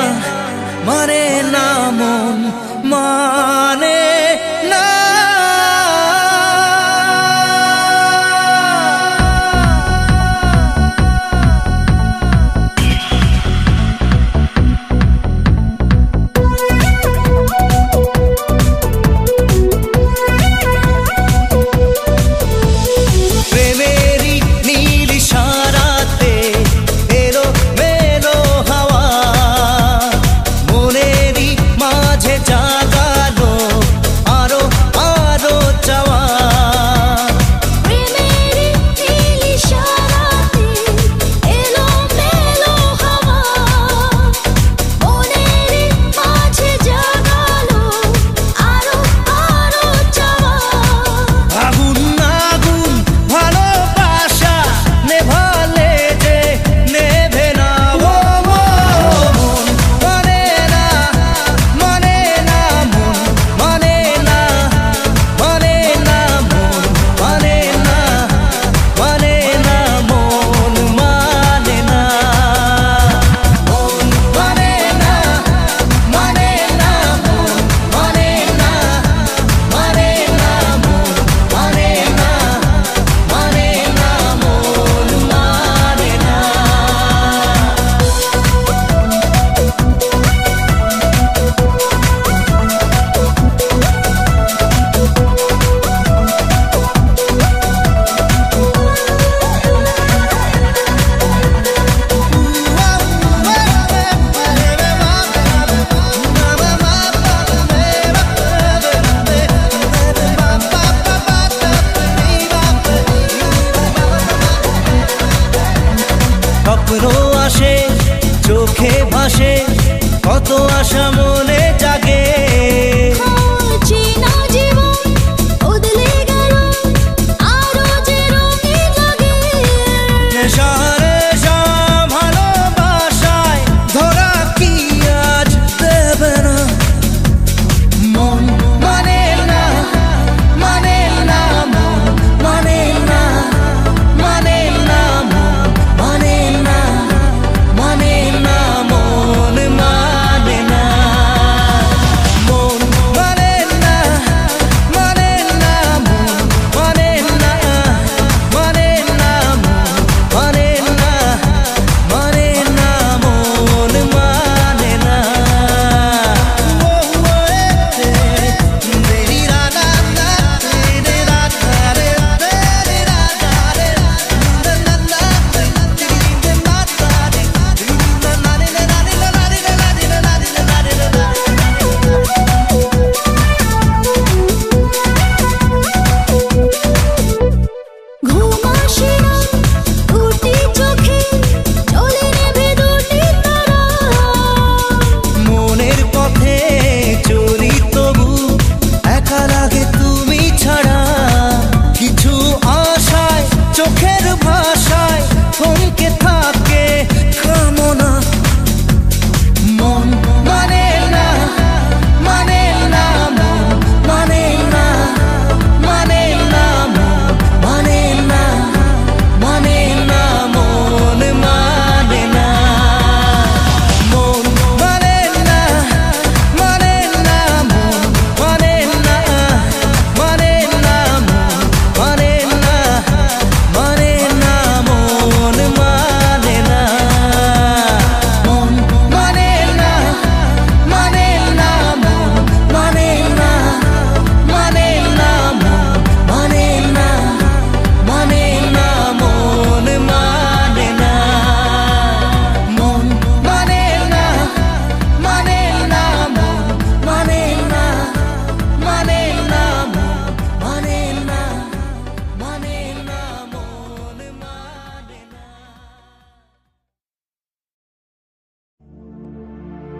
মানে না, মন মানে না। প্রেমেরই নীল ইশারাতে এলো মেলো হাওয়া, মনেরই মাঝে জাগালো আরো আরো চাওয়া। প্রেমের নীল ইশারাতে এলো মেলো হাওয়া, মনের মাঝে জাগালো আরো আরো চাওয়া। আগুন আগুন ভালোবাসা নেভালে যে নেভে না, ও মন মানে না মানে না, মন মানে না মানে না, মন মানে না মানে না, মন মানে না, মন মানে না মানে না, মন মানে না মানে না, মন মানে না মানে না, মন মানে না। স্বপ্ন আসে চোখে ভাসে, কত আশা মনে জাগে। চেনা জীবন বদলে গেল, আরো যে রঙিন লাগে। নেশা নেশা ভালোবাসায় ধরা কি আজ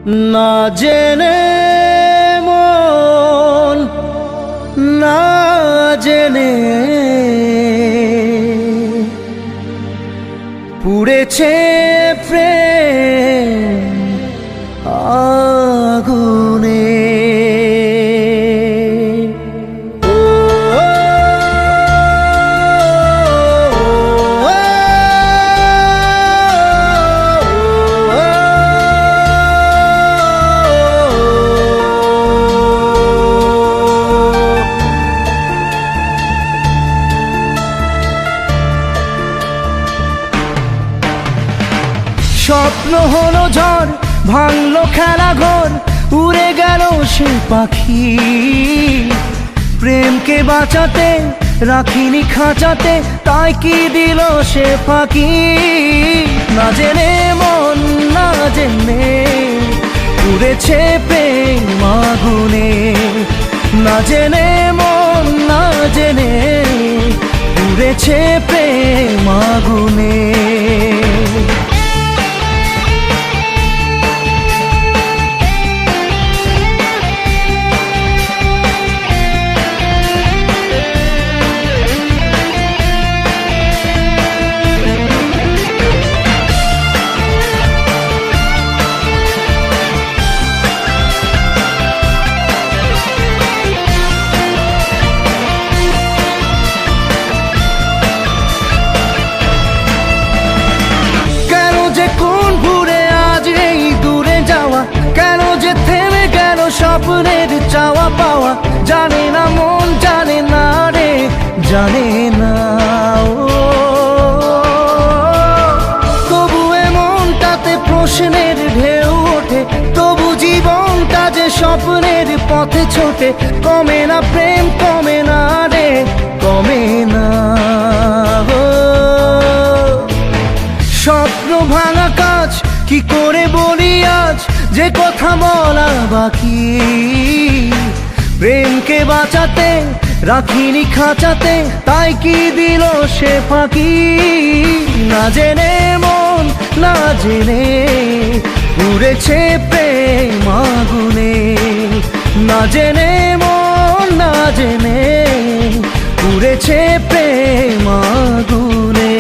না জেনে মন না জেনে পুড়েছে প্রেম আগুনে। স্বপ্ন হলো ঝড় ভাঙলো খেলা ঘর উড়ে গেল সে পাখি প্রেমকে বাঁচাতে রাখিনি খাঁচাতে তাই কি দিল সে ফাঁকি। না জেনে মন না জেনে পুড়েছে প্রেম আগুনে। না জেনে মন না জেনে পুড়েছে প্রেম আগুনে। স্বপ্নের চাওয়া পাওয়া জানে না মন জানে না রে জানে না। তবু এমনটাতে প্রশ্নের ঢেউ ওঠে তবু জীবনটা যে স্বপ্নের পথে ছোটে। কমে না প্রেম কমে না রে কমে না। স্বপ্ন ভাঙা কাজ কি করে বলি আজ যে কথা বলা বাকি। প্রেমকে বাঁচাতে রাখিনি খাঁচাতে তাই কি দিল সে ফাঁকি। না জেনে মন না জেনে পুড়েছে প্রেম আগুনে। না জেনে মন না জেনে পুড়েছে প্রেম আগুনে।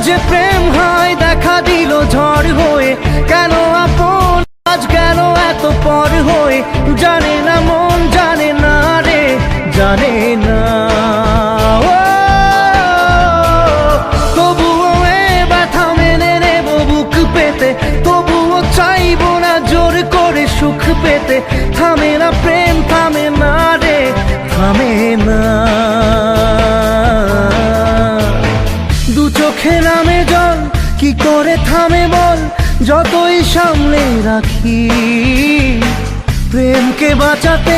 যে প্রেম হয় দেখা দিল ঝড় হয়ে কেন আপন আজ গেল এত পর হয়ে। জানে না মন জানে না রে জানে না। তবুও এ ব্যথা মেনে নেব বুক পেতে তবুও চাইবো না জোর করে সুখ পেতে। থামে না প্রেম থামে না রে থামে না। দু চোখে নামে জল কি করে থামে বল যতই সামলে রাখি। প্রেমকে বাঁচাতে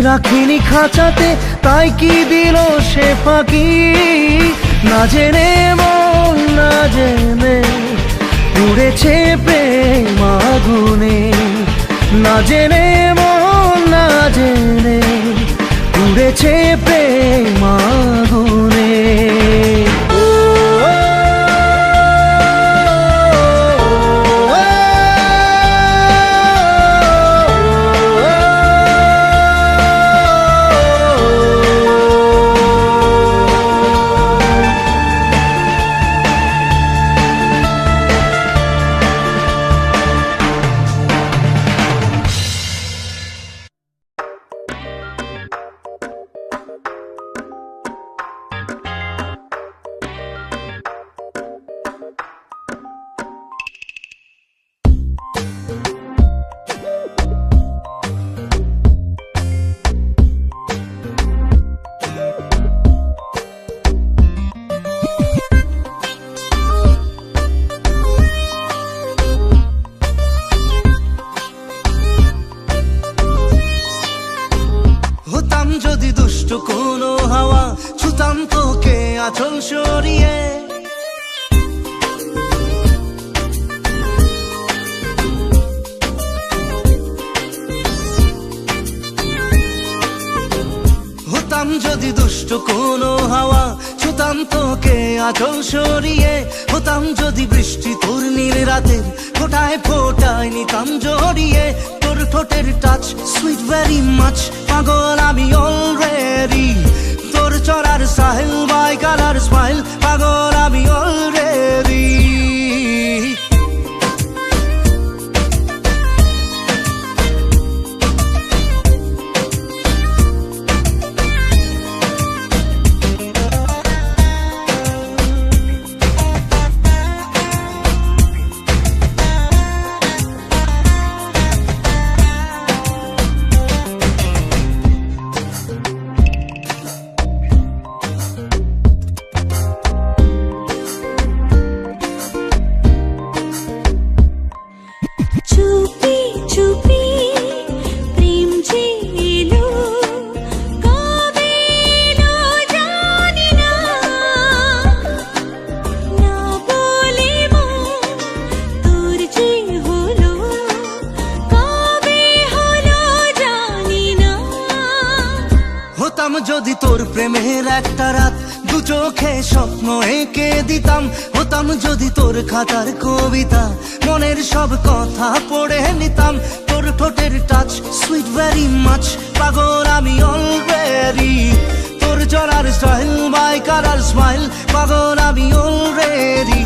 রাখিনি খাঁচাতে তাই কি দিল সে ফাঁকি। না জেনে মন না জেনে পুড়েছে প্রেম আগুনে। না জেনে মন না জেনে পুড়েছে প্রেম আগুনে। আঁচল সরিয়ে। হতাম যদি দুষ্ট কোনো হাওয়া, ছুতাম তোকে আঁচল সরিয়ে। হতাম যদি বৃষ্টি তোর নীল রাতের ফোটায় ফোটায় নিতাম জড়িয়ে। তোর ঠোঁটের টাচ সুইট ভেরি মাচ, পাগল আমি অলরেডি। তোর চড়ার সাহেল বাই কালার স্মাইল, পাগল আমি অলরেডি। চুপি চুপি প্রেম যে এলো, কবে এলো জানি না, না বলে মন তোর যে হলো, কবে হলো জানি না। হতাম যদি তোর প্রেমের একটা রাত, দু চোখে স্বপ্ন এঁকে দিতাম। হতাম যদি তোর খাতার কবিতা, মনের সব কথা পড়ে নিতাম। তোর ঠোঁটের টাচ সুইট ভেরি মাচ, পাগল আমি অলরেডি। তোর জড়ার স্টাইল বাই কালার স্মাইল, পাগল আমি অলরেডি।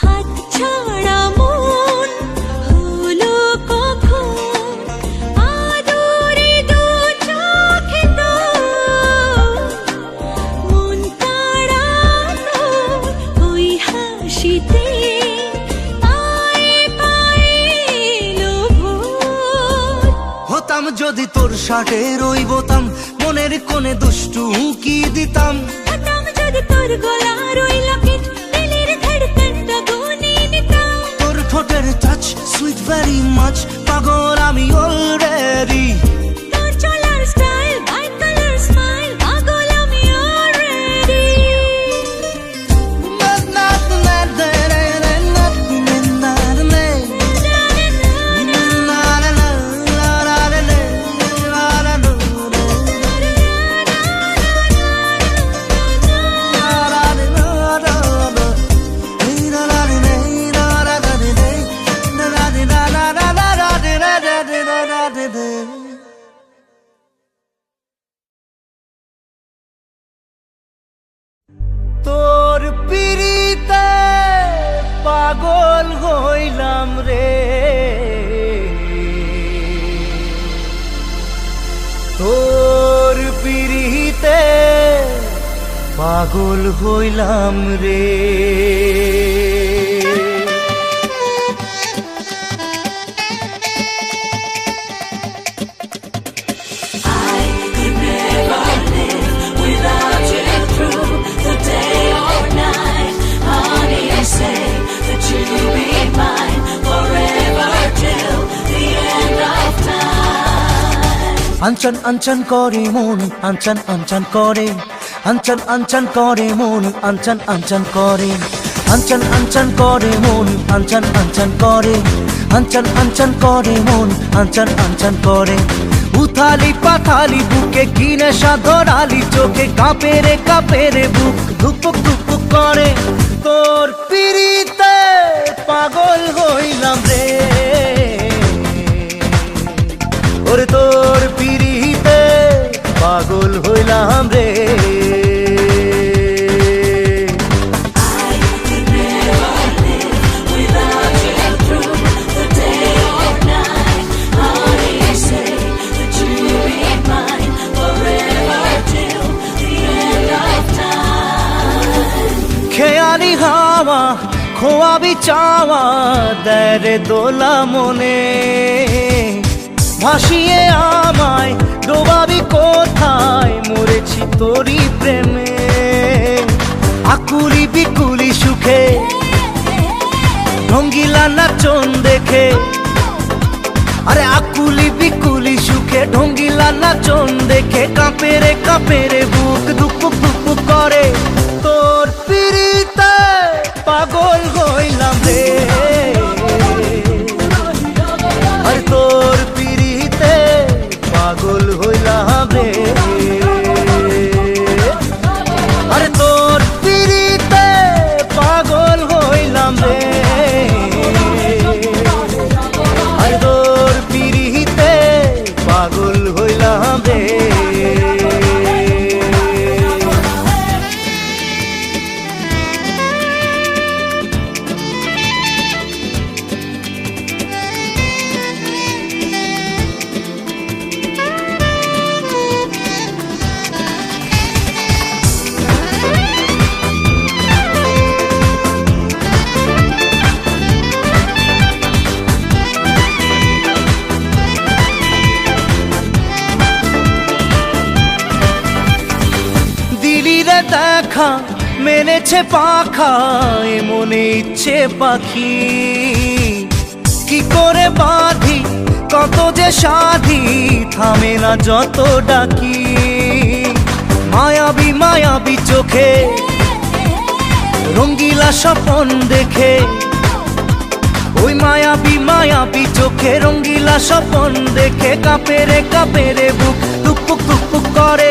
হাত ছাড়া মন হলো কখন, আদরে দু চোখে তো মন কাড়ানো ওই হাসিতে, পায়ে পায়ে এলো ভোর। হতাম যদি তোর শার্টের ওই বোতাম, মনের কোণে দুষ্টু উকি দিতাম। হতাম যদি তোর গলার ওই লকেট, দিলের ধড়কনটা গুনে নিতাম। তোর ঠোঁটের টাচ সুইট ভেরি মাচ, পাগল আমি অলরেডি। তোর চলার স্টাইল বাই কালার স্মাইল, পাগল আমি অলরেডি। তোর পিরিতে পাগল হইলাম রে, তোর পিরিতে পাগল হইলাম রে। আঞ্চন আঞ্চন করে মন, আঞ্চন আঞ্চন করে, আঞ্চন আঞ্চন করে মন, আঞ্চন আঞ্চন করে, আঞ্চন আঞ্চন করে মন, আঞ্চন আঞ্চন করে, আঞ্চন আঞ্চন করে মন, আঞ্চন আঞ্চন করে। উথালি পাথালি বুকে কি নেশা ধরালি চোখে, কাঁপে রে বুক ধুকপুক ধুকপুক করে। তোর পিরিতে পাগল হইলাম রে, ওরে তোর পিরিতে পাগল হইলাম রে। Say that you be mine forever till হাওয়া খোয়াবি চাওয়া দেয় রে দোলা মনে, ভাসিয়ে আমায় ডোবাবি কোথায়, মরেছি তোরই প্রেমে। আকুলি বিকুলি সুখে ঢঙ্গিলা নাচন দেখে, আরে আকুলি বিকুলি সুখে ঢঙ্গিলা নাচন দেখে কাঁপে রে বুক দুপুক দুপুক করে। তোর পিড়িতে পাগল হইলাম রে, আর তোর পিড়িতে পাগল হইলাম রে, আরে তোর পিড়িতে পাগল হইলাম রে, আরে তোর পিড়িতে পাগল হইলাম রে। দিলিরে দেখা মেনেছে পাখা এ মনে ইচ্ছে পাখি, কি করে বাঁধি কত যে সাধি থামে না যত ডাকি। মায়াবী মায়াবী চোখে রঙ্গিলা স্বপন দেখে, ওই মায়াবী মায়াবী চোখে রঙ্গিলা স্বপন দেখে কাঁপে রে বুক টুকপুক টুকপুক করে।